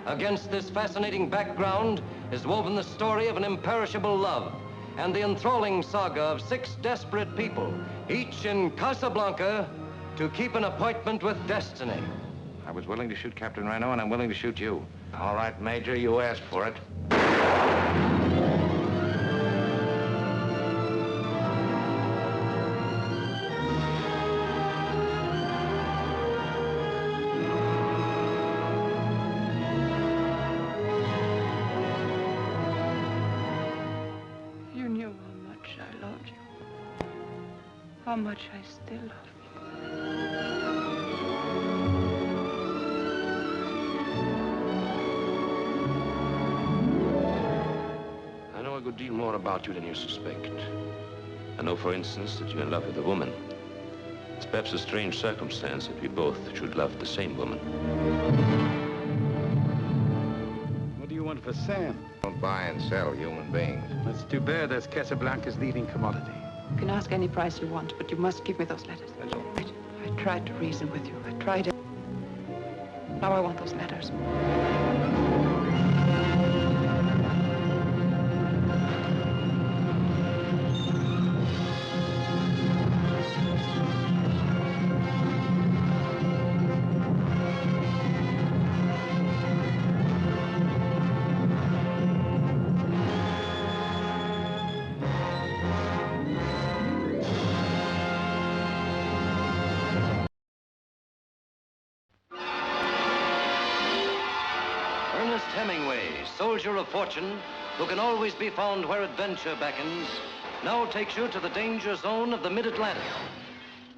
Against this fascinating background is woven the story of an imperishable love and the enthralling saga of 6 desperate people, each in Casablanca, to keep an appointment with destiny. I was willing to shoot Captain Reno, and I'm willing to shoot you. All right, Major, you asked for it. You knew how much I loved you, how much I still love you. I know a good deal more about you than you suspect. I know, for instance, that you're in love with a woman. It's perhaps a strange circumstance that we both should love the same woman. What do you want for Sam? Don't buy and sell human beings. That's too bad. That's Casablanca's leading commodity. You can ask any price you want, but you must give me those letters. That's all right. I tried to reason with you. I tried it. Now I want those letters. Hemingway, soldier of fortune, who can always be found where adventure beckons, now takes you to the danger zone of the mid-Atlantic,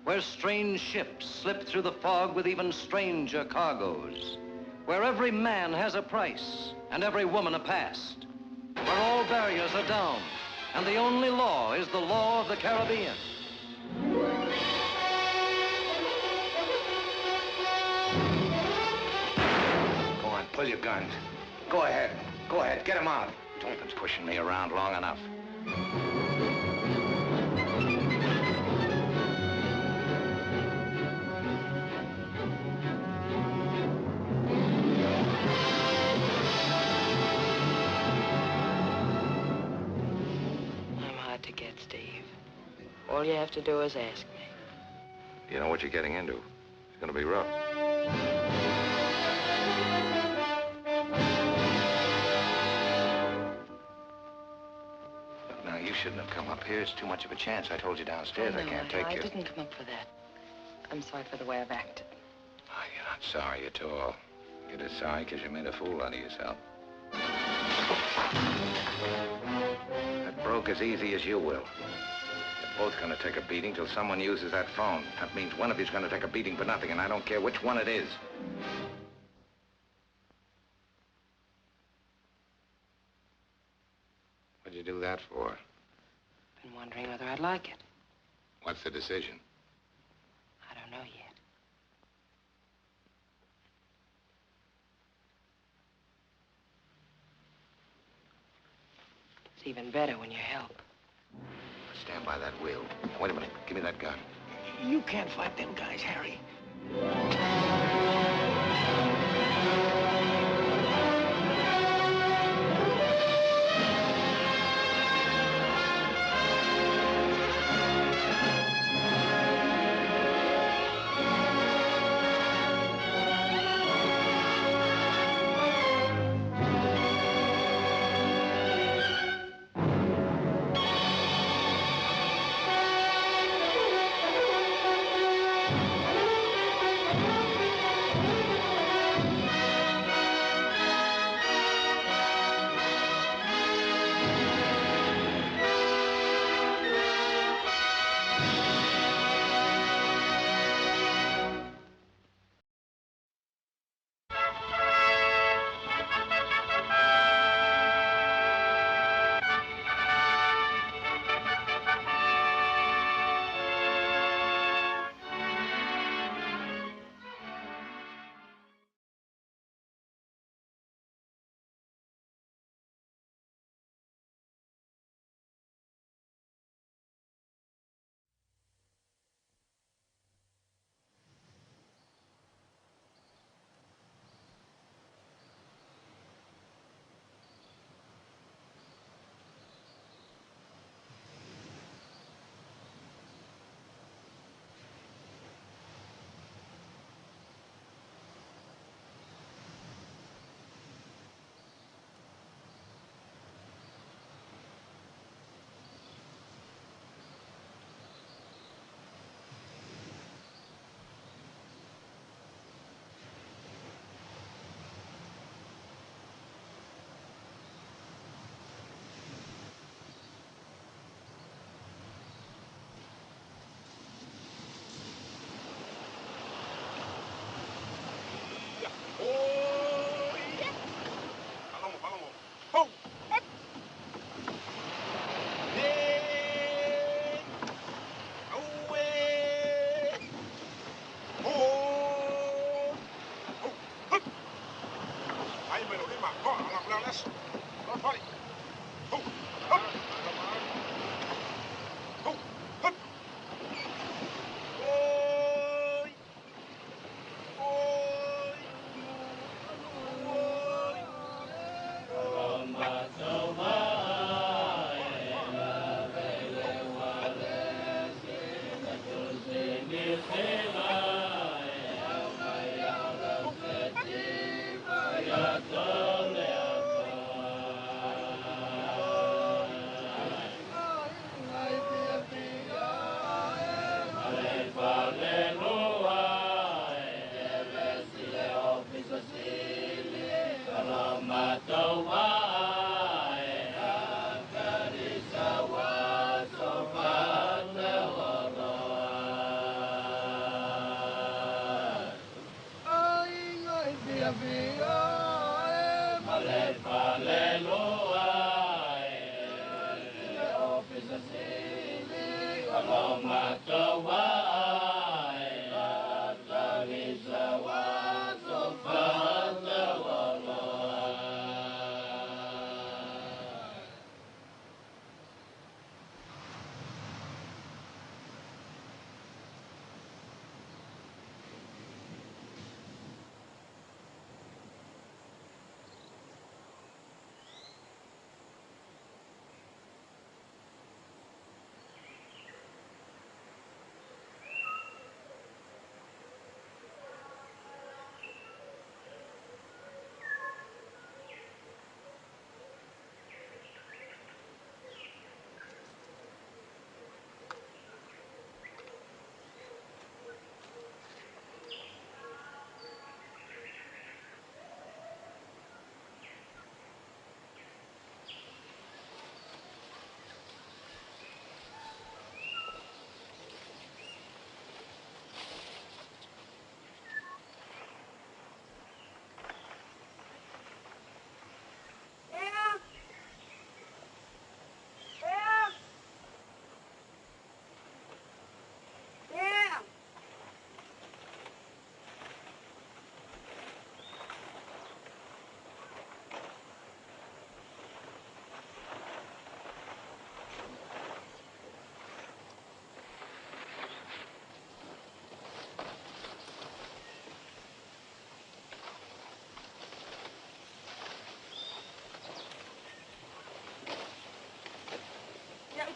where strange ships slip through the fog with even stranger cargoes, where every man has a price and every woman a past, where all barriers are down and the only law is the law of the Caribbean. Go on, pull your guns. Go ahead. Go ahead. Get him out. Don't been pushing me around long enough. I'm hard to get, Steve. All you have to do is ask me. You know what you're getting into. It's gonna be rough. You shouldn't have come up here. It's too much of a chance. I told you downstairs I can't take you. I didn't come up for that. I'm sorry for the way I've acted. Oh, you're not sorry at all. You're just sorry because you made a fool out of yourself. That broke as easy as you will. You're both going to take a beating till someone uses that phone. That means one of you's going to take a beating for nothing, and I don't care which one it is. What'd you do that for? Been wondering whether I'd like it. What's the decision? I don't know yet. It's even better when you help. Stand by that wheel. Now, wait a minute. Give me that gun. You can't fight them guys, Harry.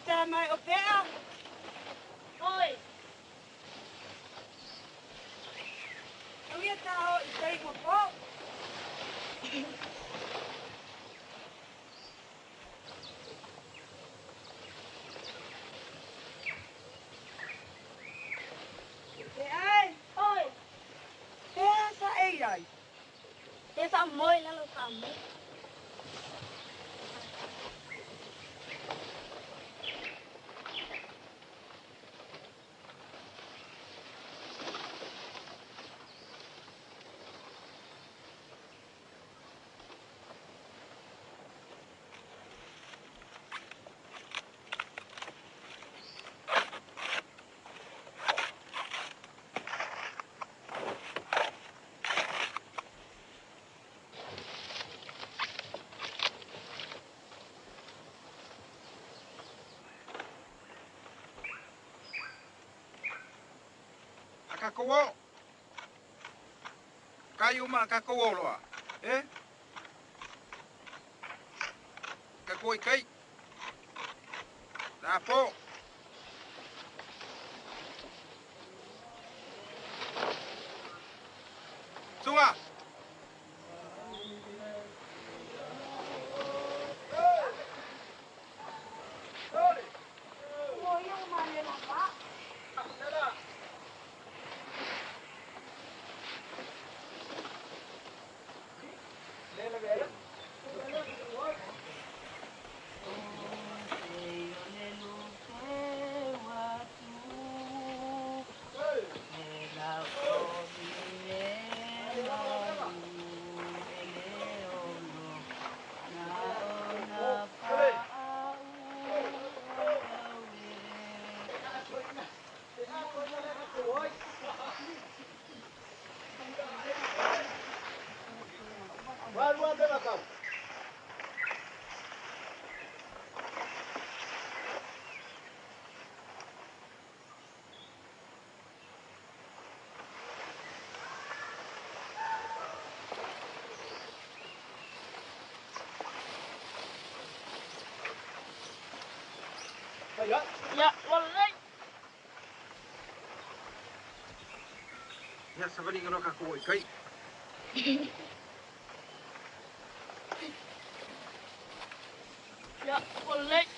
Tama mij op weg. Hoi. Hoe je het nou? Ik steek me op. Hey, hoi. Ja, sa jij. Dit is mooi lang op aan. Kakawo. Kayu ma kakawo loa. Eh? Kakoi kai. Dapo. Sunga. Ja, wallahi. Ya sabari no kakoi kai. Ja, wallahi.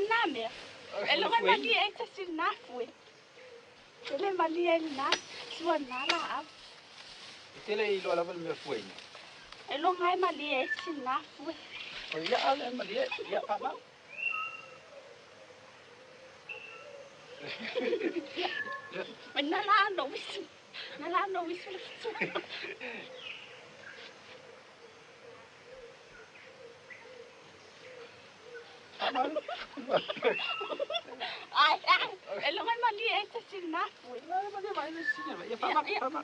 Name. Elo ngai mali e te sinafwe. Ele mali e na suanala ap. Tele I lo la vel me fue. Elo ngai mali e sinafwe. Ya ale mali ya papa. Nala no wisu. Nala no wisu. Ai, elo ngai mali e te sinafwe. Ya papa.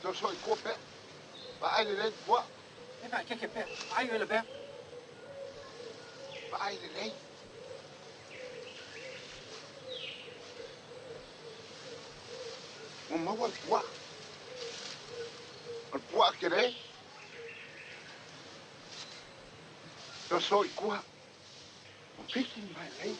Yo soy cope. Ba ai le boa. E ba ke pe. Ai le be. Ba ai le. Mo wa boa. Al boa que le. Yo soy coa. I'm picking my leg.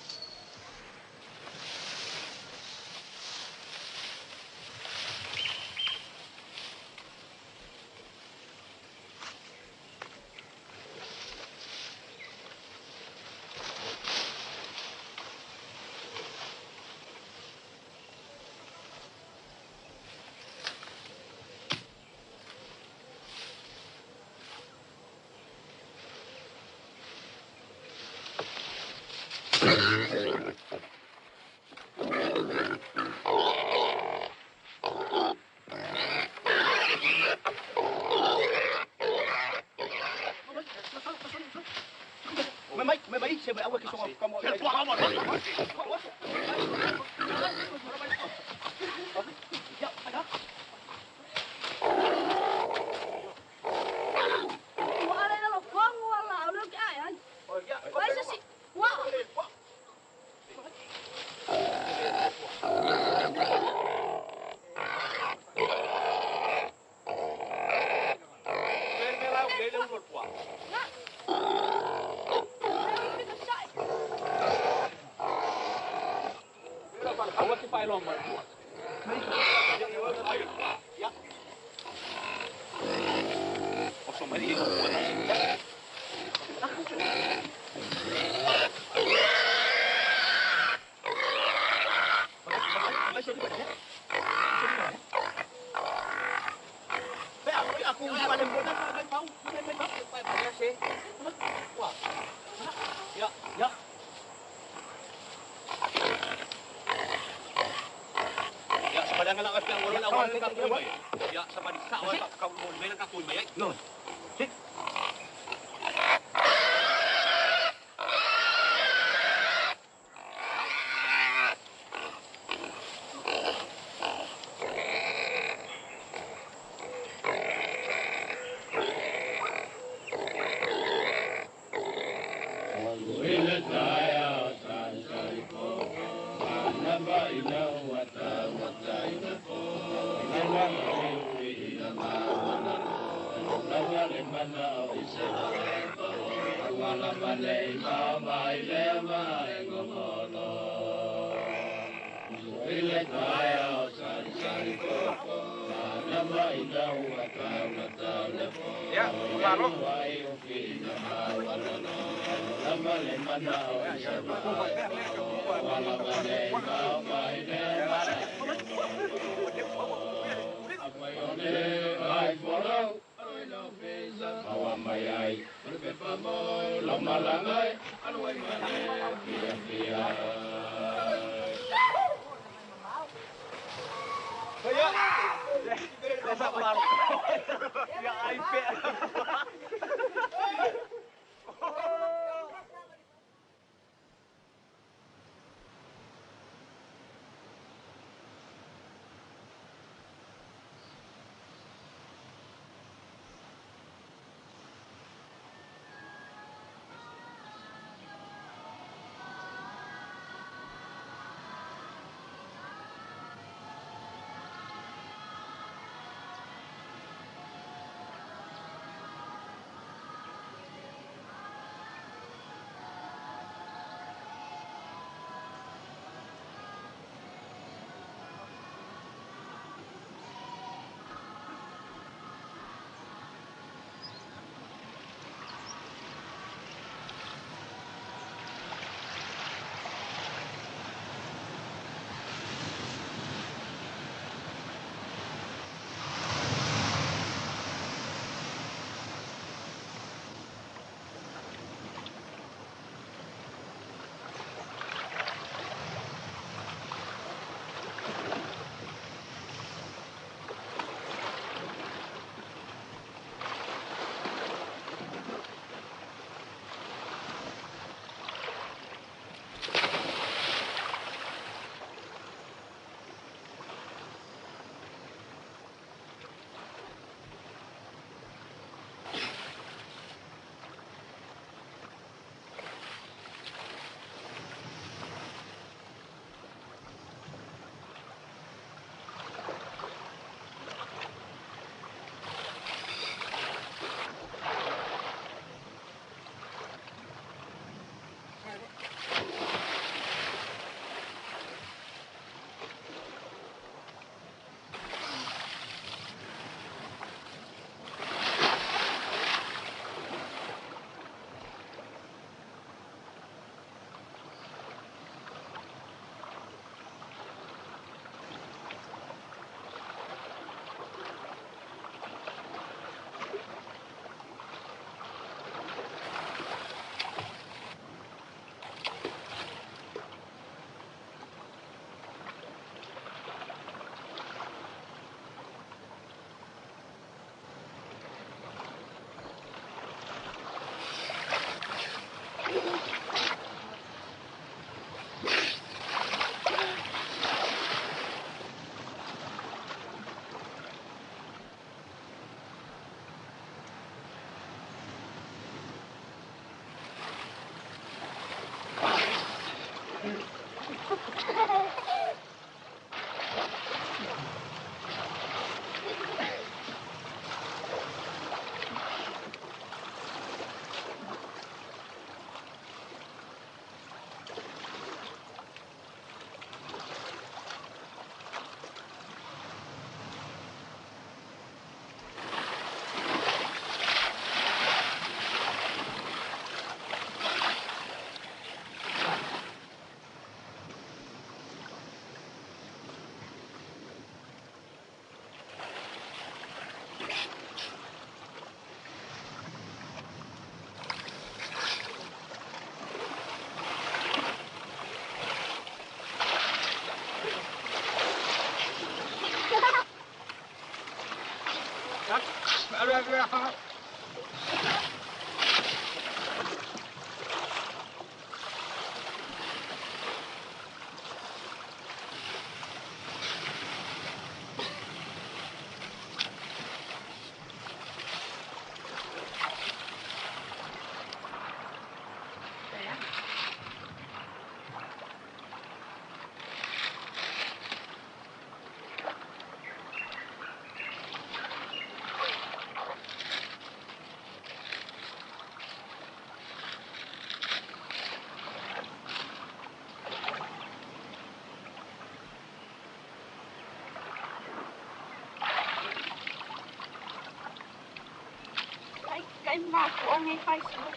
Cái mà của anh ấy phải xuống.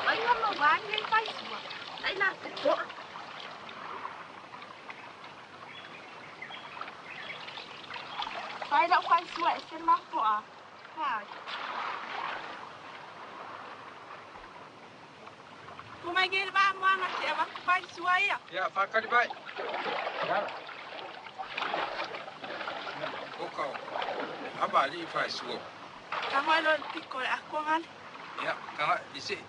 Anh không mà bán anh phải xuống. Đây là cái chỗ. Phải đâu phải xuống xem nó của. Phải. Como é que ele vai amar na terra? Vai sua aí, ó. Ja, faca de vai. Ja. Bocau. Abali faz sua. Tá rolando picolé com a. Ja, kan je zien.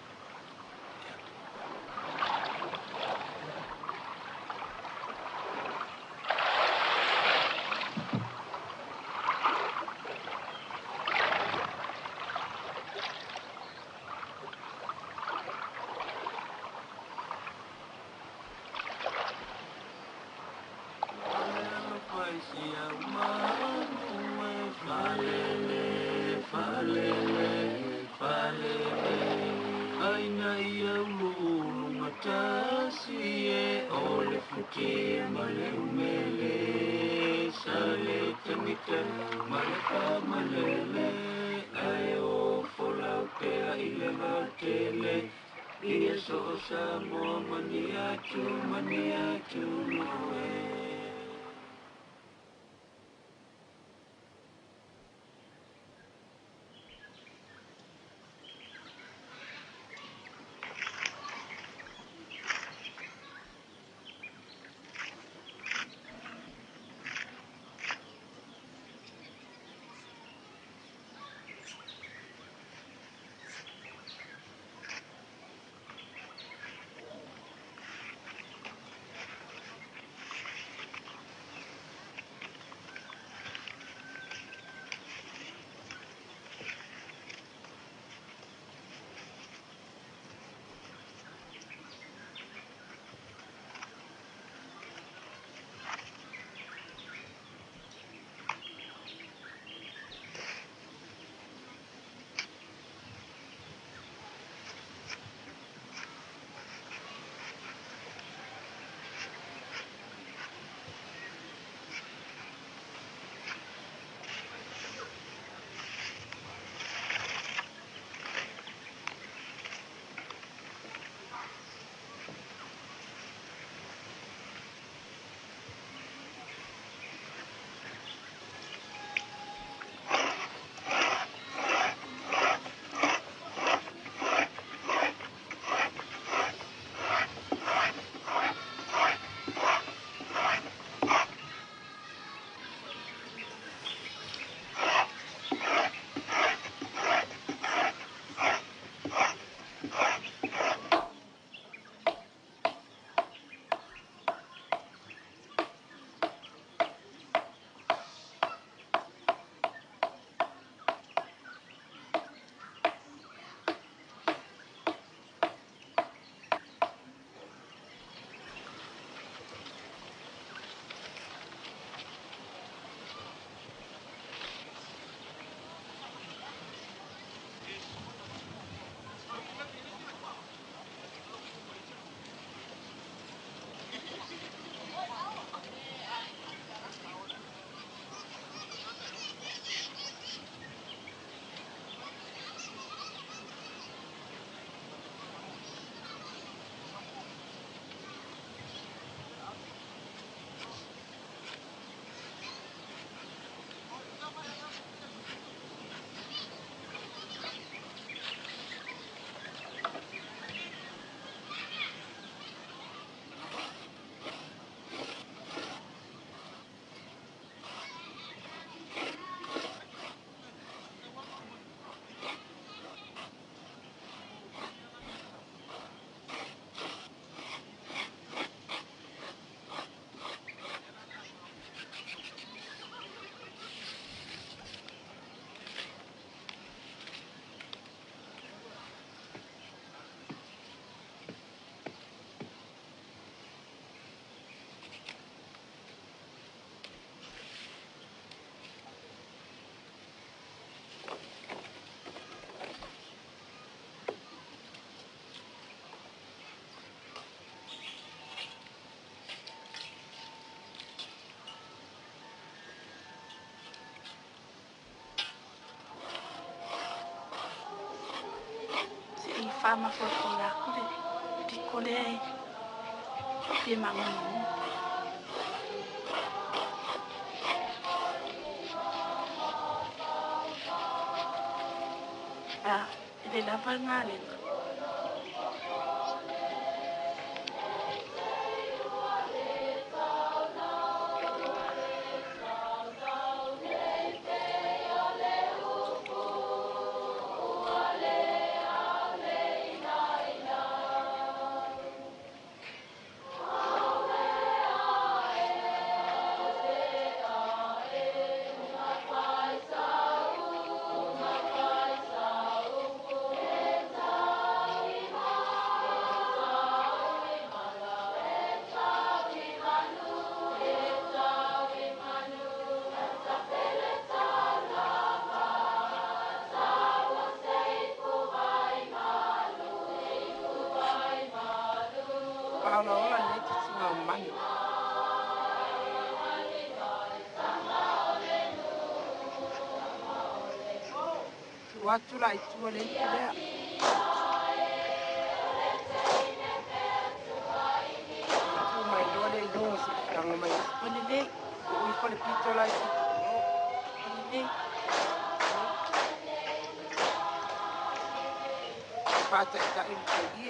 whamawhorora kore. Pikore ai. Pia mangamu. Ele lava ngale. Paula ola leti singa mani. Watu la itu le itu tu mai dole dos tang mai. Oni le we call it pito la itu. Oni le. Pata ta il pagi.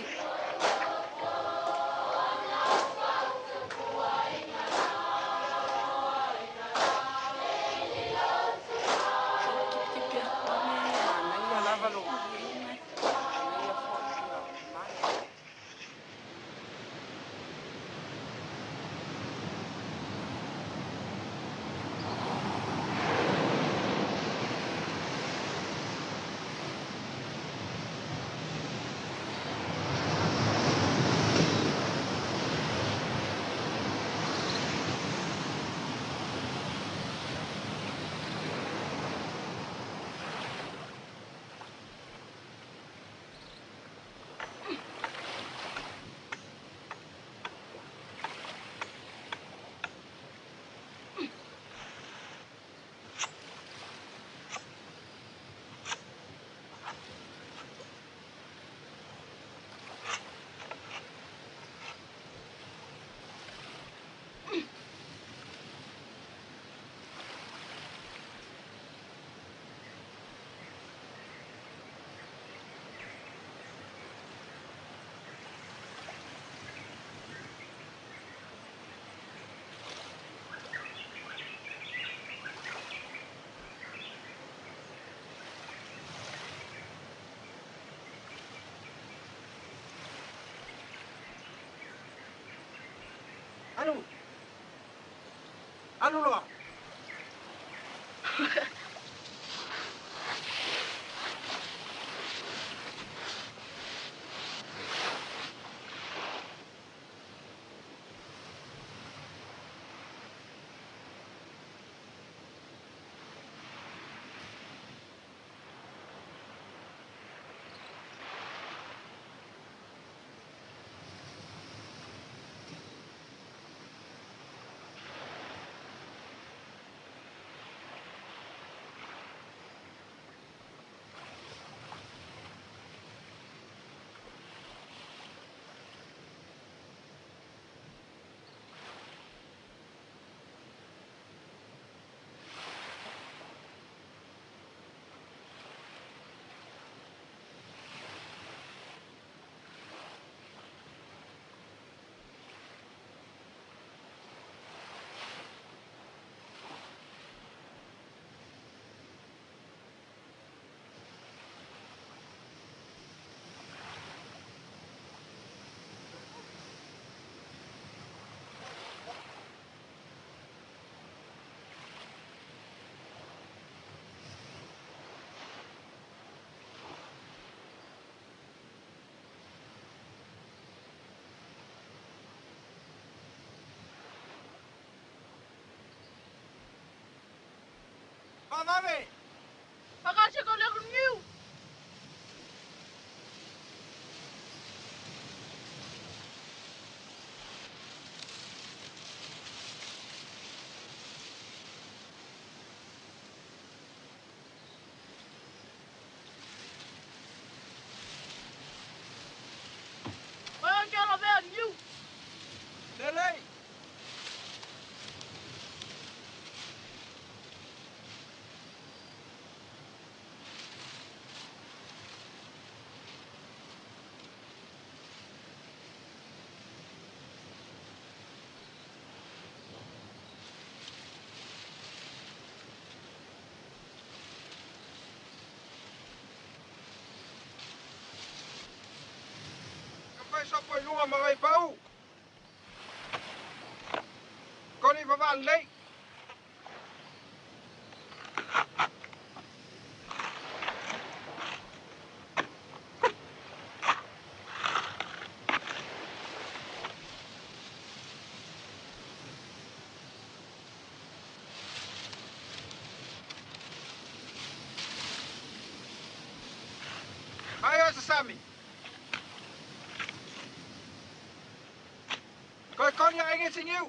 Anu loa. Mami! Pagacha ko lang niyo. sopo i lunga marai pau. Koni wawal lei. Ayo sesami. Kau yang ingin singiu.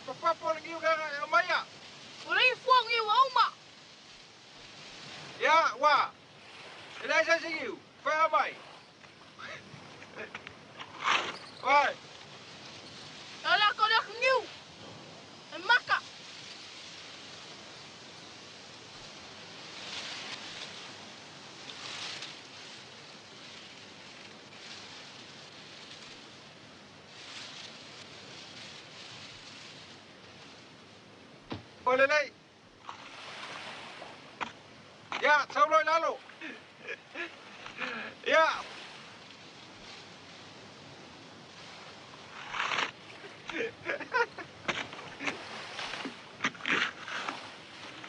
Papa pun ngiu dengan Maya. Boleh fuang iu oma. Ya, wah. Ini saya singiu. Fai mai. Wah. Alah kau dah ngiu. Maka. Boleh lei. Ya, sauloi lalu. Ya.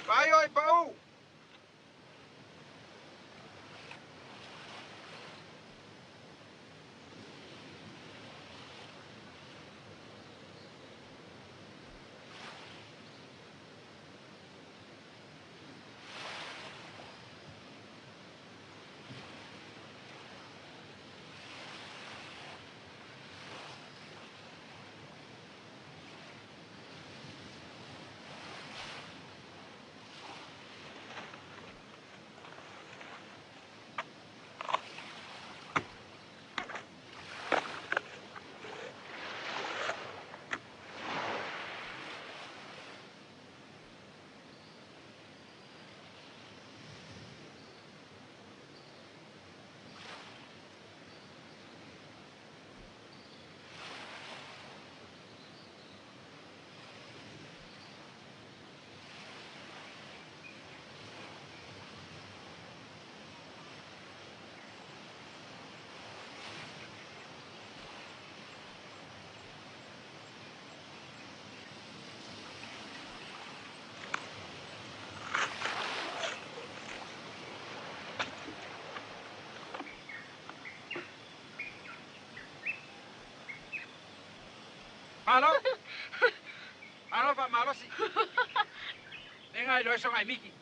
Bayoi pau. Malo. Malo Pak Malo sih. Dengar doi songai Miki.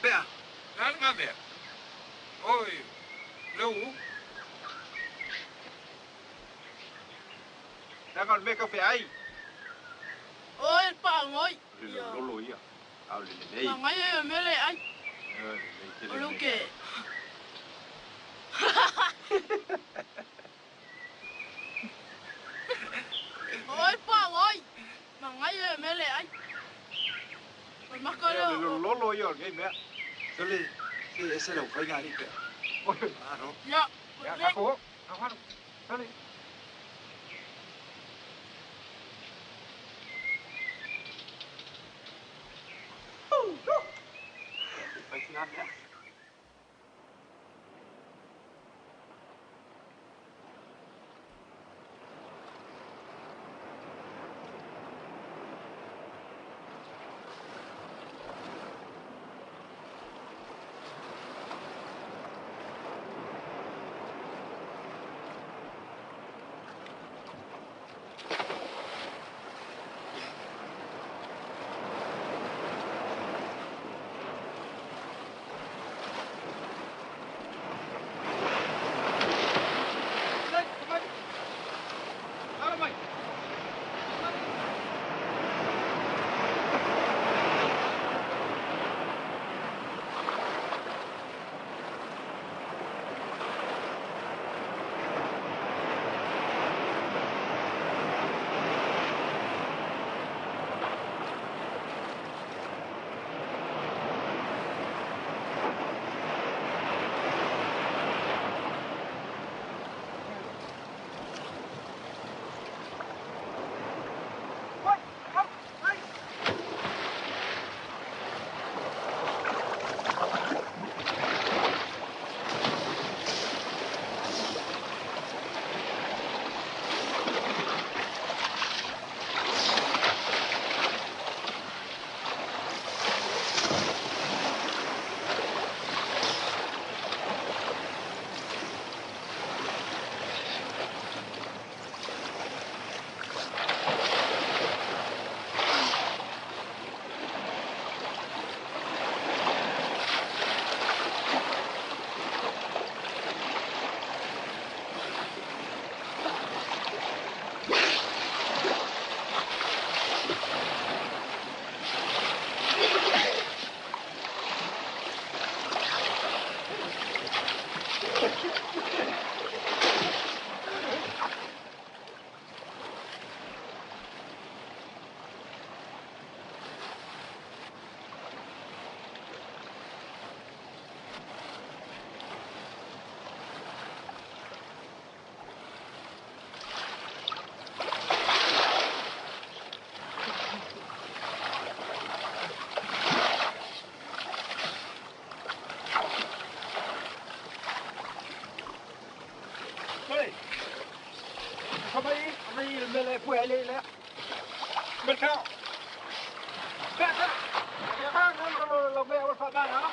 Bea, ngan nga bea. Oi, lâu. Đang còn bê cà phê ai? Ôi, bà ngồi. Lô lối à? Ao lên đây. Bà ngồi ở mê lệ anh. Ôi, lúc kể. Ôi, bà ngồi. Bà ngồi ở mê lệ anh. Mắc coi đâu. Lô lối à, cái mẹ. Cái này, cái xe đầu phải ngay đi kìa. Ôi, à đó. Dạ. Dạ, các cô. Các khoan. Cái này. Phải xin ăn nhé. Fue ahí, mercado. Vete. Lo veo por favor, ¿no?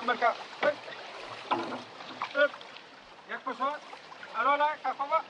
Marca. Jak poszło? Alola, kachowa?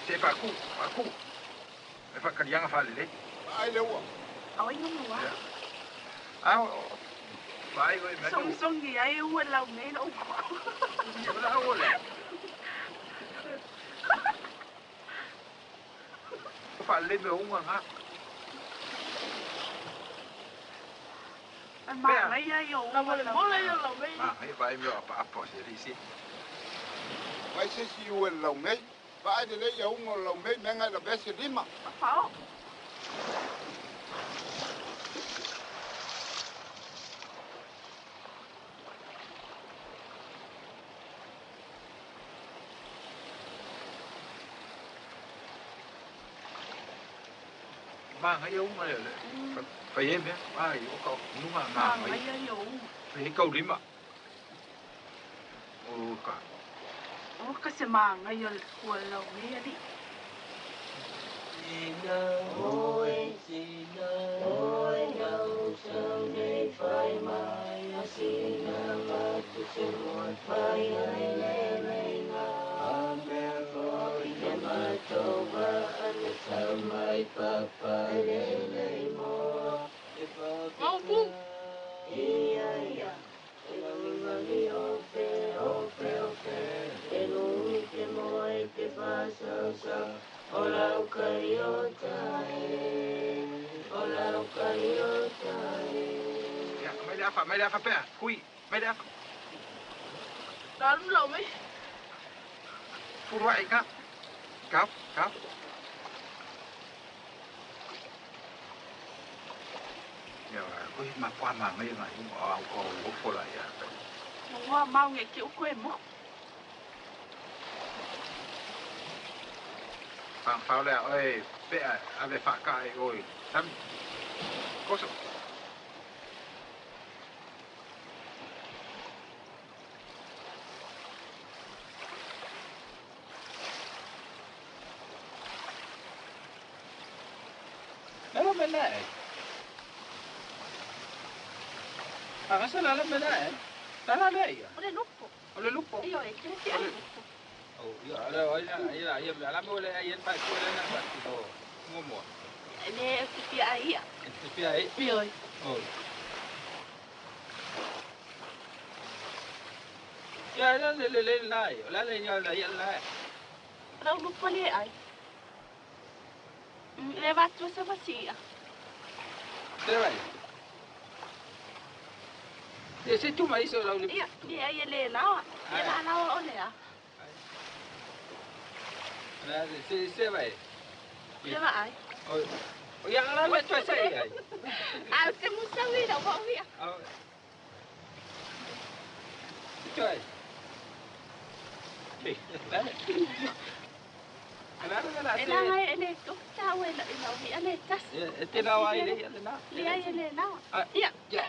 C'est pas court, pas court. Mais pas qu'il y a un fall, là. Ah, il est où? Ôi không quá. À, phải rồi, mẹ. Xong xong gì ấy quên lòng này đâu. Nó đã quên rồi. Phải lên về uống hả? Anh mà lấy ra vô. Nó mà muốn lấy ra lòng đi. À, hãy phải vào bỏ sẽ đi xin. Vậy sẽ chịu lòng đấy. Vậy thì lấy dấu một lòng đấy, mẹ ngay là bé sẽ đi mà. Phải. Mang cái dấu mà phải em nhé. À, dấu cậu. Nhưng mà mang cái dấu. Phải câu đi mà. Ồ, cả. Ồ, cái xe mang ngay giờ quên lòng đi đi. Xin ơi đâu sao để phải mai xin mà tu sẽ một phải ai lẽ lên Amen for the matova and the my papa lele mo Mau iya Elonimani ofe Elonite moi te pasa Hola Eucariota Hola Eucariota Ya, mấy đá phải Cui, mấy đá Đó đúng lòng ấy Phụ loại cả Cáp Ya, ui, mà qua mà mấy này cũng có phụ loại à Hoa mau nghe kiểu quên mất Pháo lẹo ơi, bé à về phá cài rồi, tâm có sự Nó bên này. Ah, se la bên này. Đó là đây. Olha lupo. Olha lupo. Io è che ti Oh, ya, ala, ya, ala mo le ayen pa ko le na pa ko. Mo. Ele ti aí. Ti aí. Io. Oh. Ya, le lai. La le ya la ya la. Não lupo ali ai. Levato essa vazia. Te vai. Se tu mai so la lupo. Ya, ele lá. Ele lá olha. Se vai. Se vai. Oh, yang ala me tu sai ai. Ah, você não sabe não, vamos ver. Chơi. Ele tocava ele não via ele tá. Te não ai ele não. Ele não. Ya. Ya.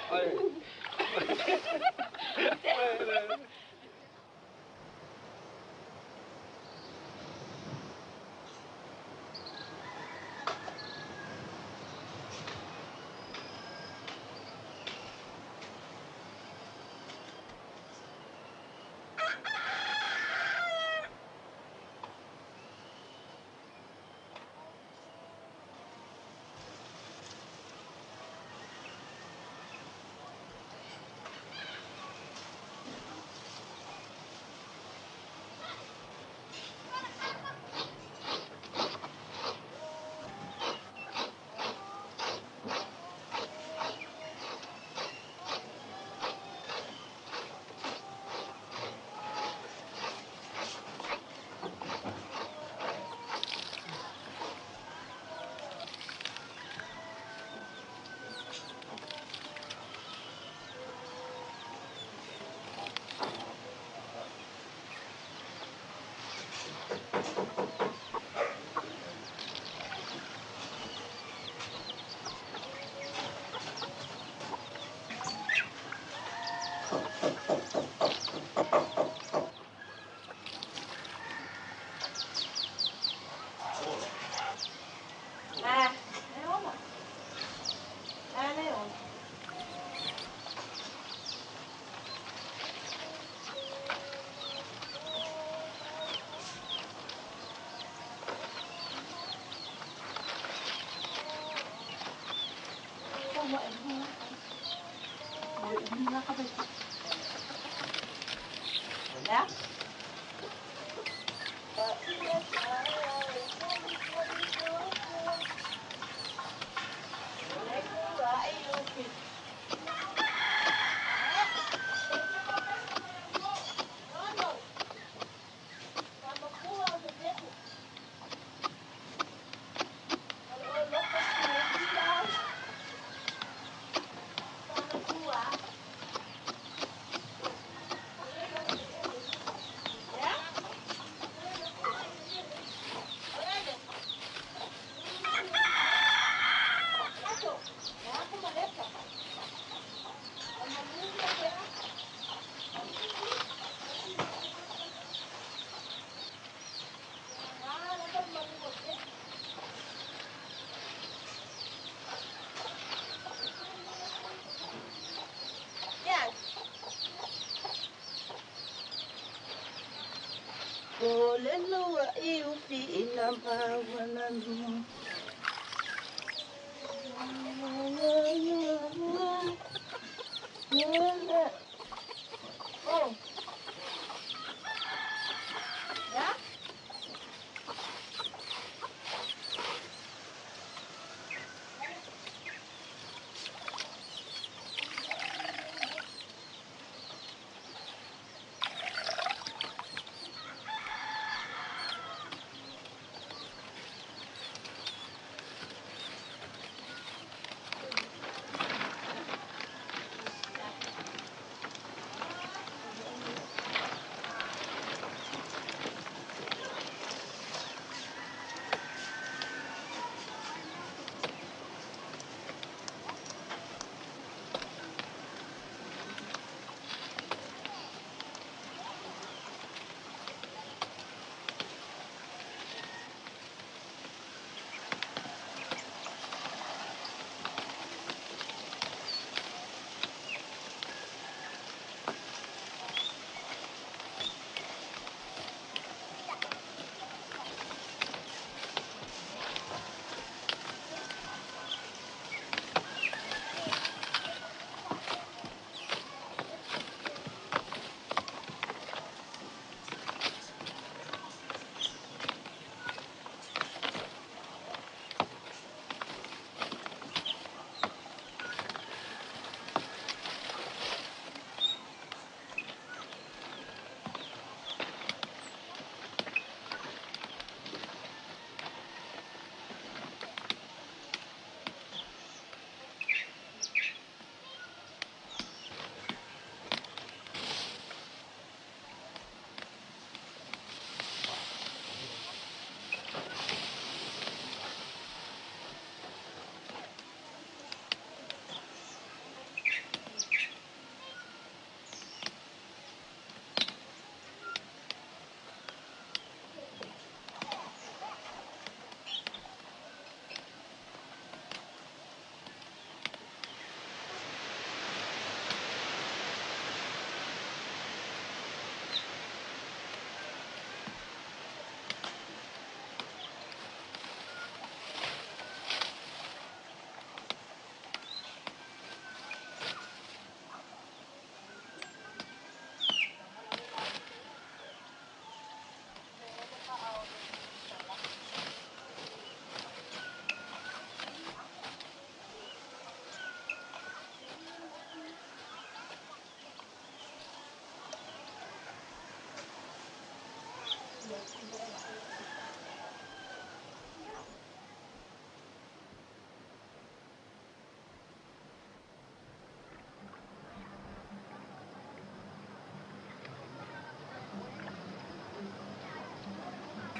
Ja?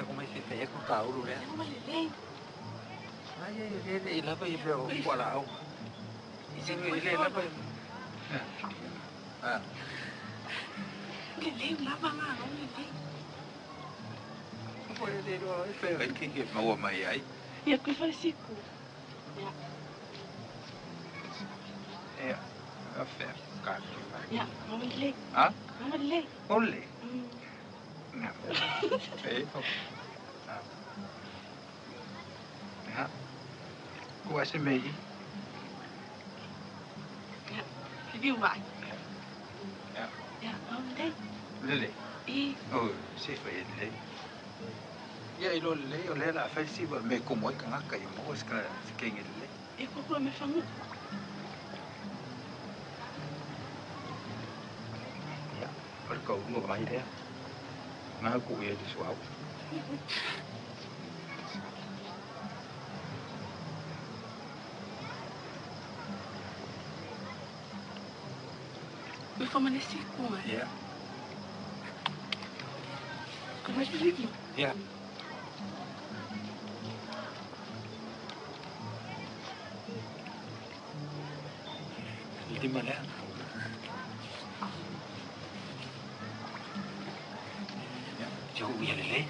Come si fa con Paolo? Ma io la vedo qua. Io la vedo. Ah. Che lei lava mano, lei. Poi devo fare che ma vuoi mai ai? Io qui fa sicuro. Affair, cazzo. Ja, maar met lei. Ah? Maar met lei. Olle. No. Ja. Hoe is het mee? Ja, wie waai. Lele. Oh, c'est fait lele. Ya ilo lele o le la festival me como ka ngaka yo mo ska skenge lele. E ko me fangu. Ya, per ko mo mai dia. Na ku ye di suau. Me fama nesse cu, Ya. Como é que vive? Ya. Di mana? Ya, jauh ya lele.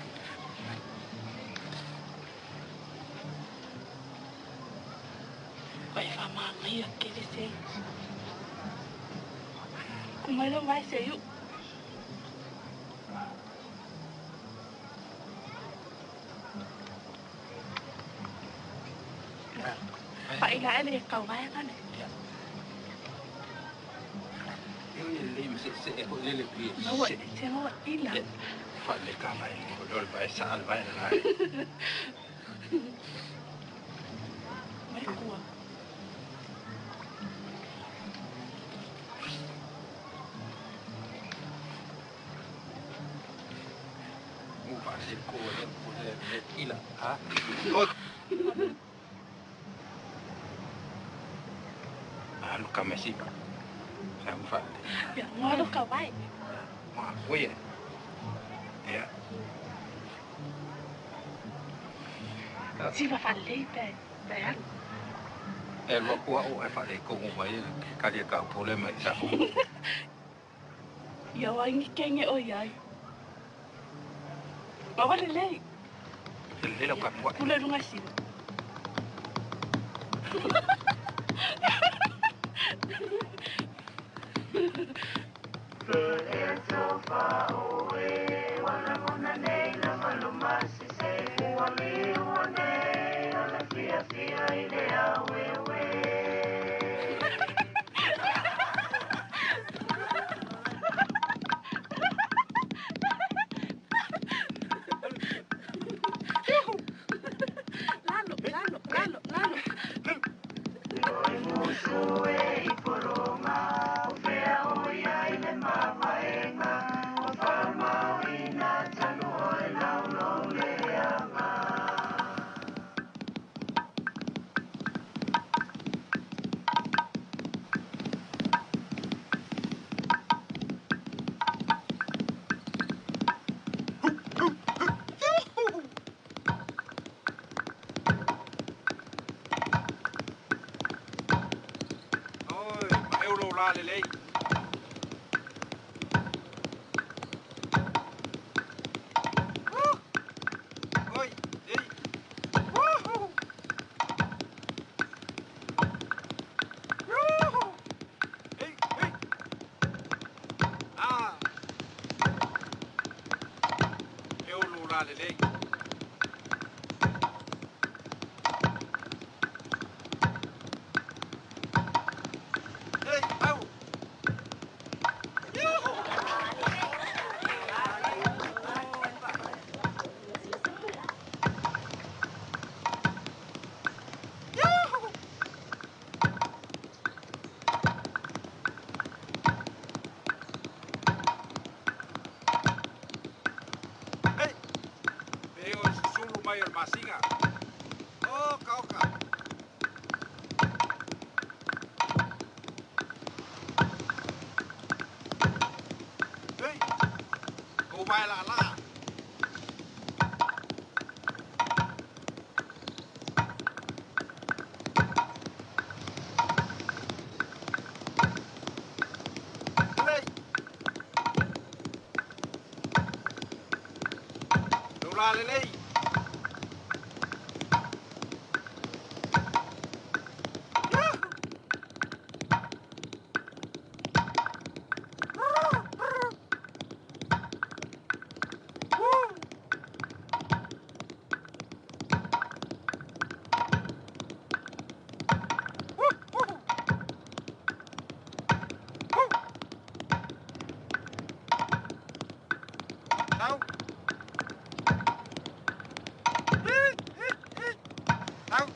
Vai fama ngai aquele sei. Como ele vai ser eu? Phải là anh cầu vai anh này. Lele se ko lele pi. Nó vậy, thế nó vậy ít là. Phải le ka vai, ko dol vai sa vai la. Mấy cua. Phải cô lên ý là hả? Ôi. À lúc cầm Messi. Sao không phải? Dạ, ngon lúc cầu vai. Mà quê. Dạ. Sì, ma fa lei per. Lo qua o ai phải cùng với cái gì cả phụ lên mà sao? Yo anh kenge oi ai. Ma wale lei. Lele lo cầm quá. Pula runga sin. It's so far away. Wala mo na nay na malumasi say. Wali mo nay. Ala fia idea wewe. Lalo. Loi musue I poroma. O fea oia I le mamaenga. O whalamau I nā tanu o e laulou leanga. La lele. Oi, ei. Ei. Ah. Eu lo la lele. Mayor Masiga. Oka. Hey, go by la. Hey, go la lele. Đâu? Đâu?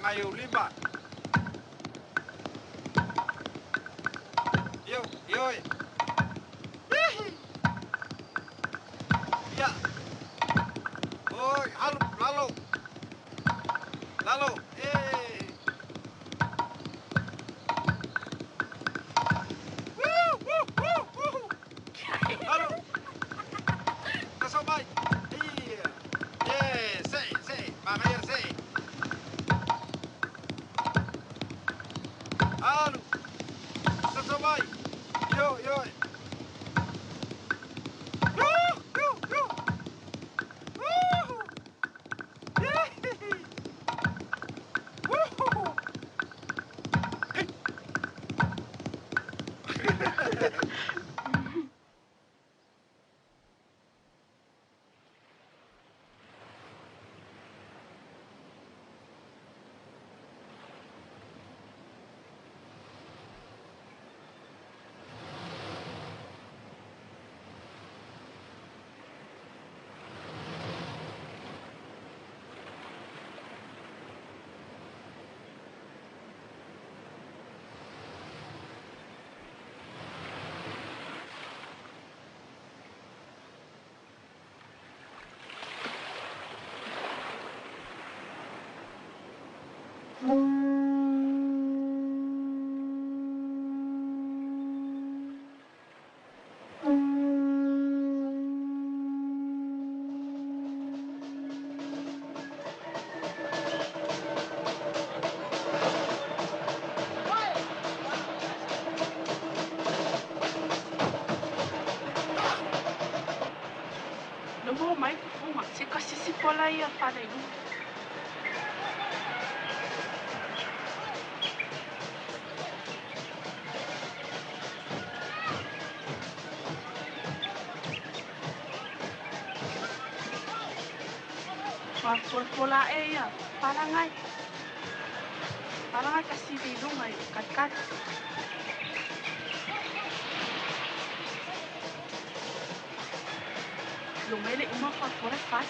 Ngayon lima. Yo, yo. Ya. Oi, halo, lalu. Lalu, Halo. Kasabay. Iya. Say. Makanya say. Halo. Kasabay. Yo. Yo. Lumo mai fuma, se kasi si pola ia fale lu. Pola ia, parangai kasi bilu mai kat. Lumele uma fora faz.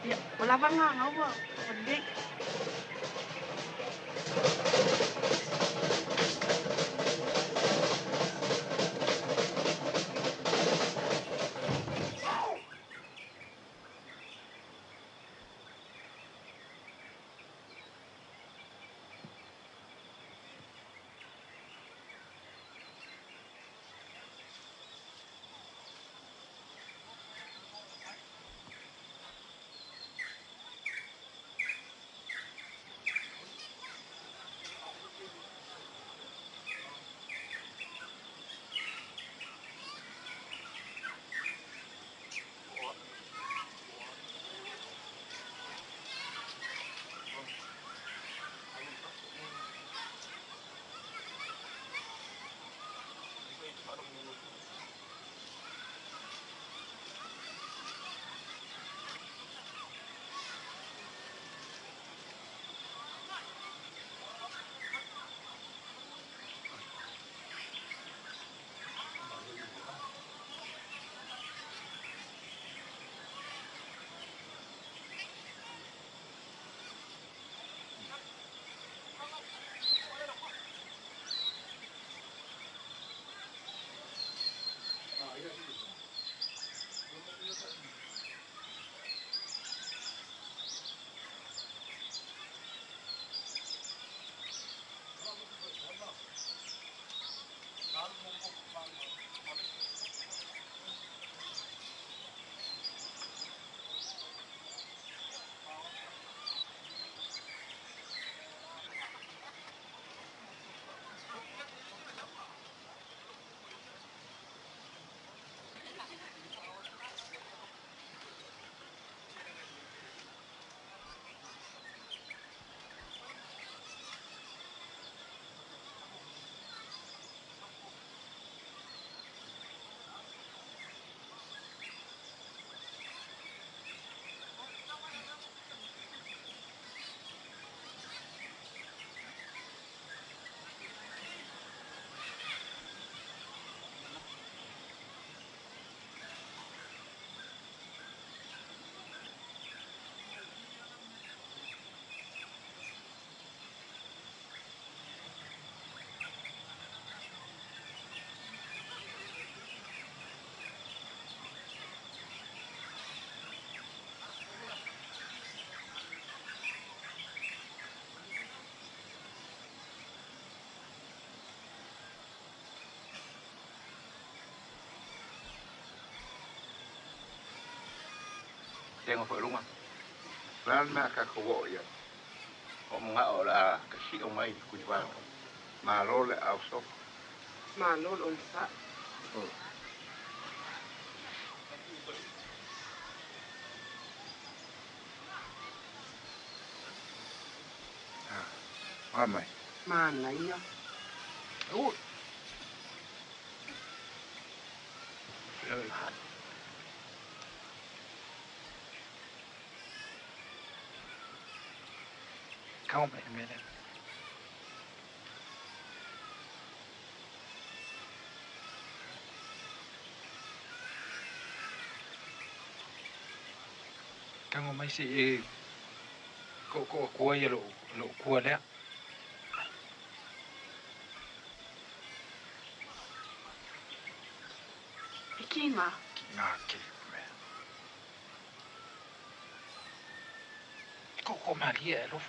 Ya, wala bang nga ba? Hindi. Tengo por uma. Ran na ka ko ya. O mga ora ka si o mai ku ba. Ma lo le au so. Ma lo on sa. Mai. Ma la ia. Ui. Come a minute. Kango mai si e ko ia lo kua lea. Kinga. Nga ke me. Ko Maria lo.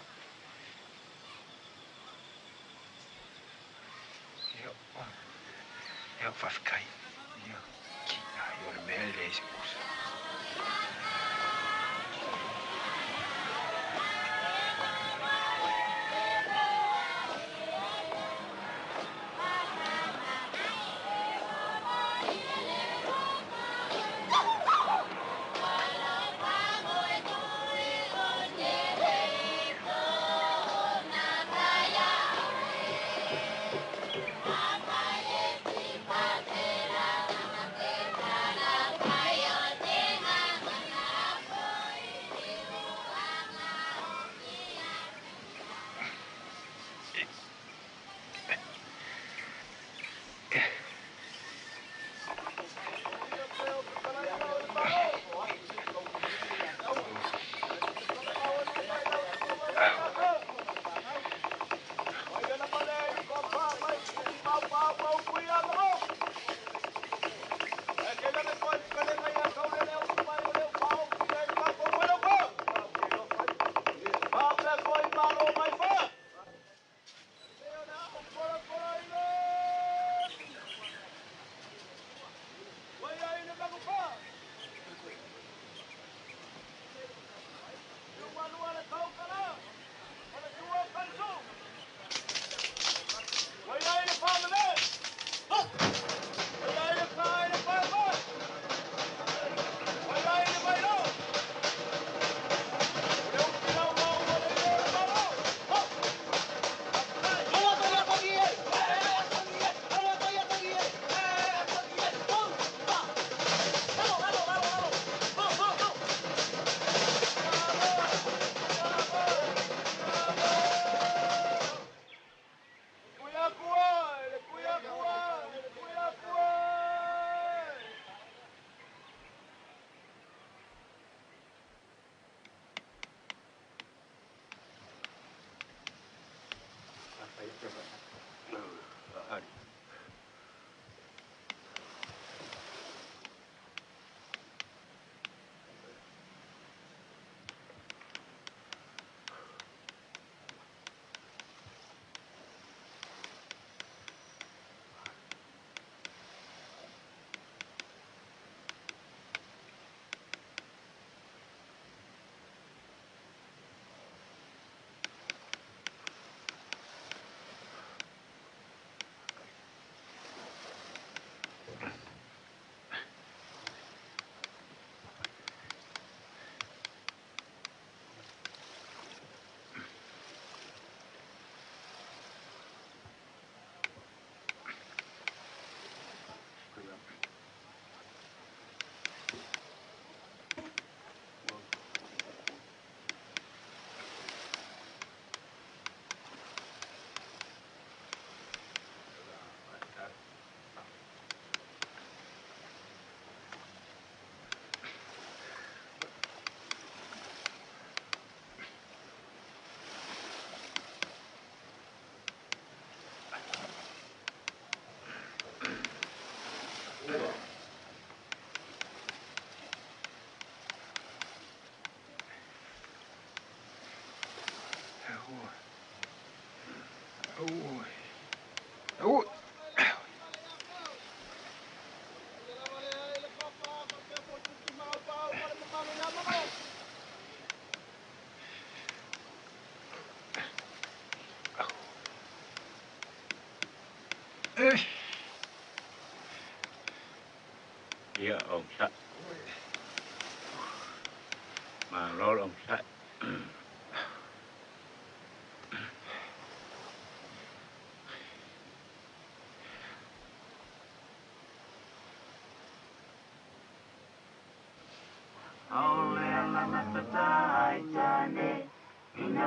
Eu vou ficar aí. Eu não me esse curso.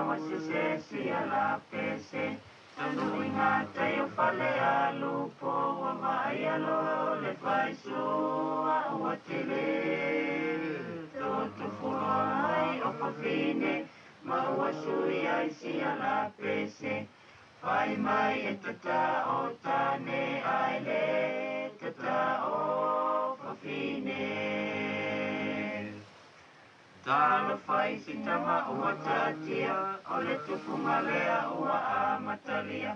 wa se si ala pese tanu inga te fale alu po wa mai alo le fai su wa tele to fulo ai o fa fine ma wa sui ai si ala pese fai mai e tata o tane ai le tata o fa fine Tala fai si tama ua tatia, o le tufunga lea ua amatalia.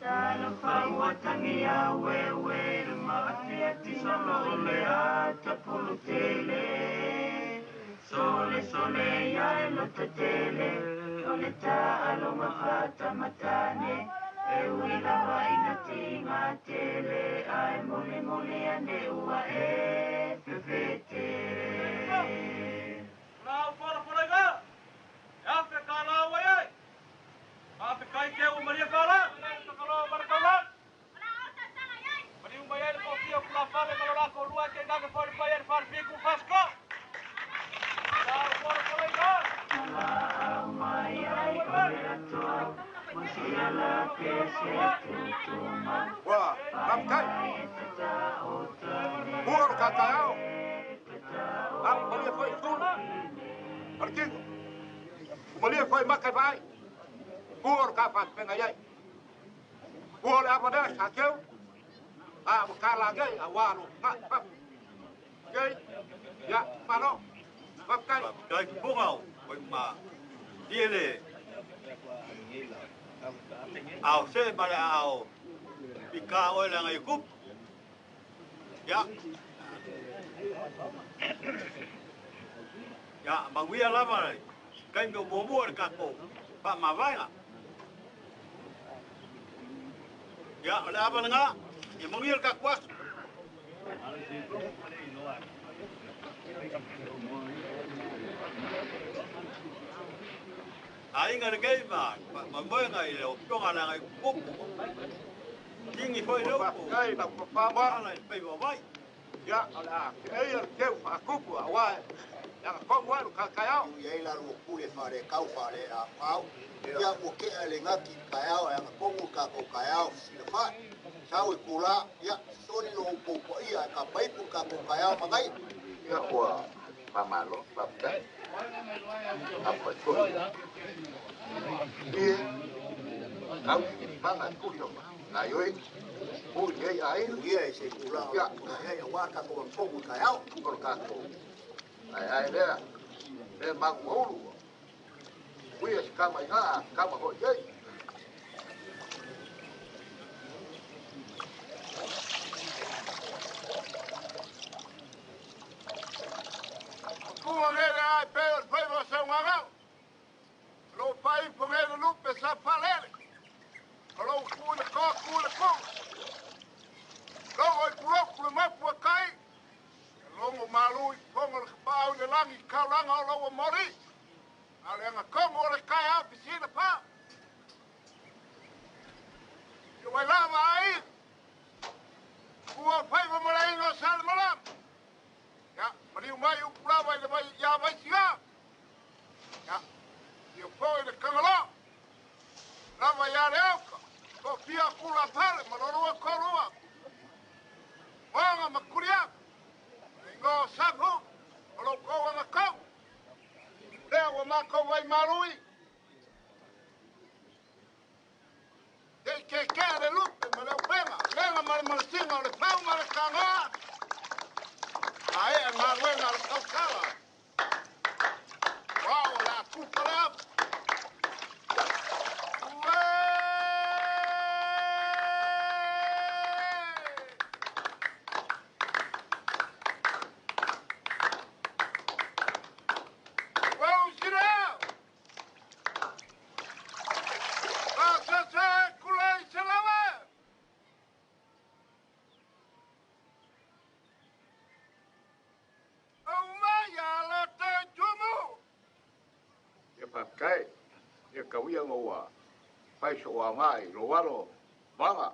Tala fai ua tangia wewe, le maatia tisolo o lea tapulu tele. Sole ya e lo tatele, o le ta alo mafata matane. E wila wa ina tinga tele, ai mole ane ua e fefete. Wah, ramkai. Buor kakao. Ang boleh foi sul. Pergi. Boleh foi makai bai. Buor kapat pengayai. Buor apa dah kakau? Ah, kala gay awalu. Ngap. Gay. Ya, malo. Makai. Gay bungau. Ma. Dia le. Au se bale au. Pika oil ang ikup. Ya. Ya, mawia lama. Kan go bobo ka ko. Pa mawai nga. Ya, ala apa nga? Ya mangil ka kwas. Ai nga gay ba. Mamoy nga ilo. Tong ala nga ikup. Tingi foi lo. Gay ba pa ba. Ala pe ba. Ya, ala. Ei, keu akupu awai. Yang kong walu kakao. Ia la ro pule fare kau fare a pau. Ia o ke ale ngaki kayao yang kongu ka ko kayao sina fa. Sau kula ia soni no po ia ka pai pu ka ko kayao magai. Ia wa pamalo papai. Apa tu? Ia kau pangan kuyo. Na yoi. Ia ai se kula. Ia wa ka ko kongu kayao ko ka ko. Ai dia. Dia mang ulu. Kuya kama ina kama ho ye. Kuwa ngere ai pero foi você um agau. Lo pai pongere lupe sa palere. Lo kule ko. Lo oi pro mapu kai. Longo malu kongo pau de langi kauranga lo mori. Ale nga kongo le kai a piscina pa. Yo vai lá vai. Kuo pai mo lai no sal malam. Ya, mari mai u prava le vai ya vai siga. Ya. Yo foi de kangalo. Lava ya leuka. Ko pia kula pale maloro ko roa. Wanga makuria. Go sabu, lo ko na ko. Leo ma ko vai marui. Que de lupe, me lo pega. Venga mal singa le pau mal canga. Ai, ma buena la caucala. Wow, la cucala. Pakai, dia kau yang awak, pai soa mai, luaro, banga.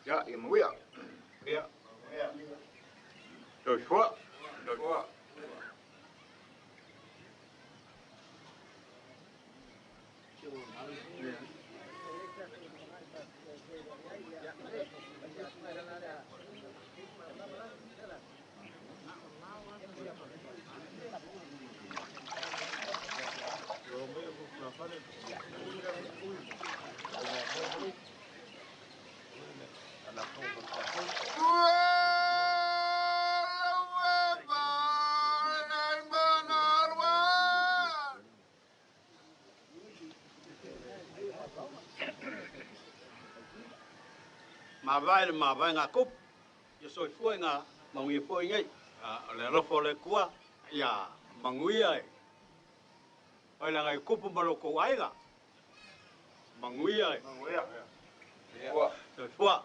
Ya, imuya, ya. Joshua, mà vai ngà cúp yo soi phôi ngà mà nguy phôi ngay le lo phô le qua ya mà nguy ai oi là ngày cúp mà lo ko ai gà mà nguy ai soi phôi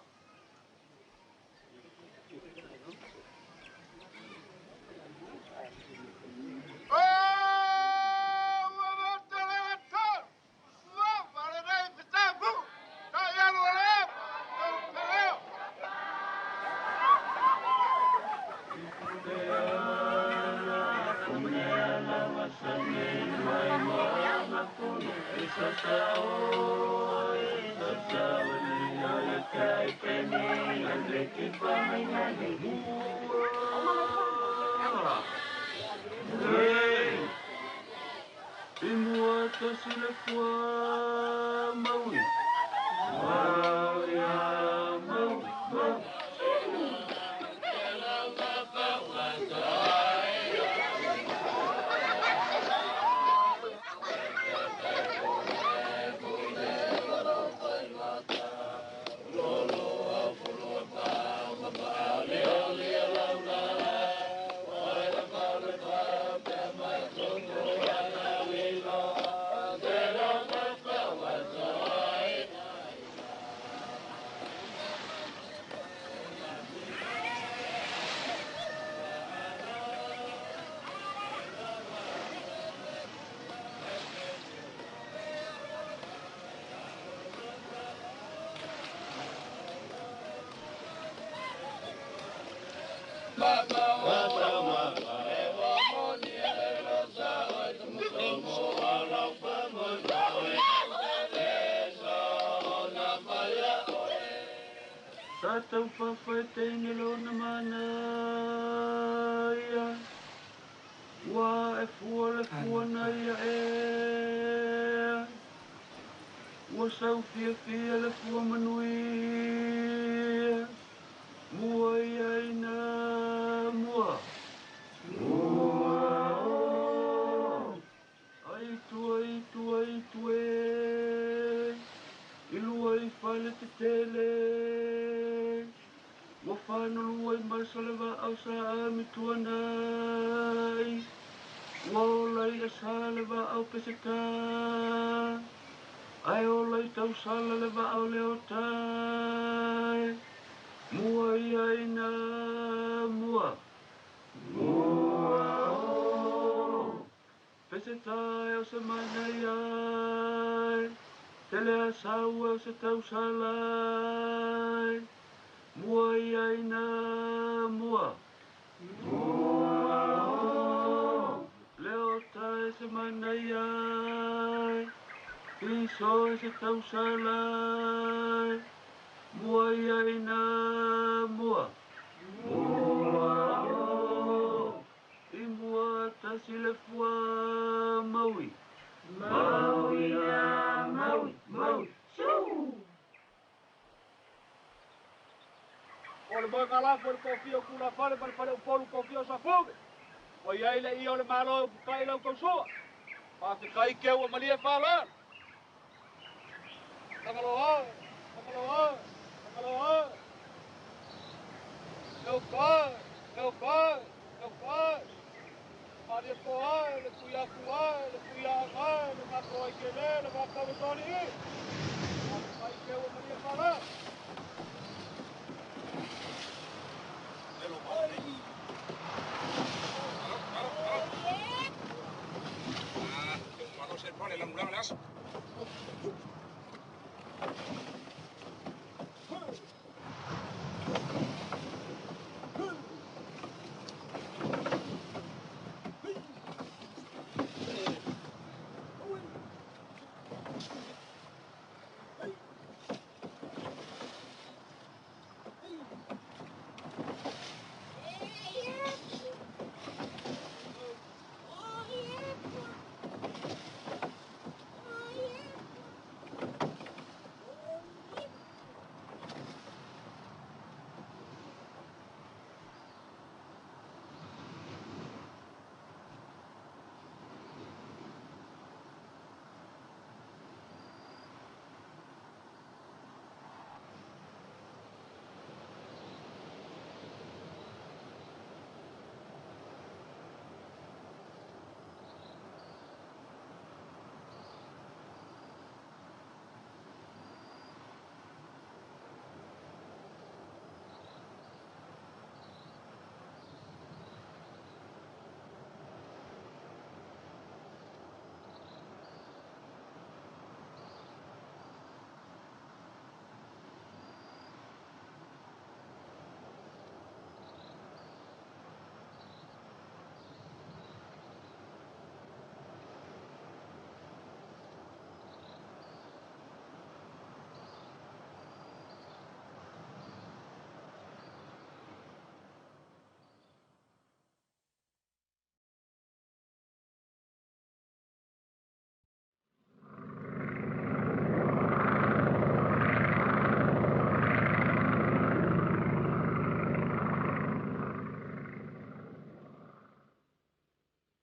Tatau whawhaitei ni lona mana ia. Wa e fua na ia e. Wa sau fia le fua manui. Mua ia ina mua. Mua o. Ai tue. Ilua I whale te tele. Wa whanau ai masaleva au sa ami tuanai. Wa olai a saleva au peseta. Ai olai tau sala leva au leo tai. Mua ia ina mua. Mua o. Peseta au se manai ai. Tele a sau au se tau salai. Mua ia ina mua. Mua o. Leo tae se manai ai. Piso e se tau salai. Mua ia ina mua. Mua o. I mua tasi le fua maui. Maui a maui. Shoo! Ole moi kala por confio kula fare para fare un polo confio sa fuga. O ia ile I ole malo kai lo ko so. Pa te kai ke o malia fala. Takalo ha. No kai. Maria ko ai, le kuia ai, le mato ai ke le mato o toni. Kai ke o malia fala. Vamos a poner las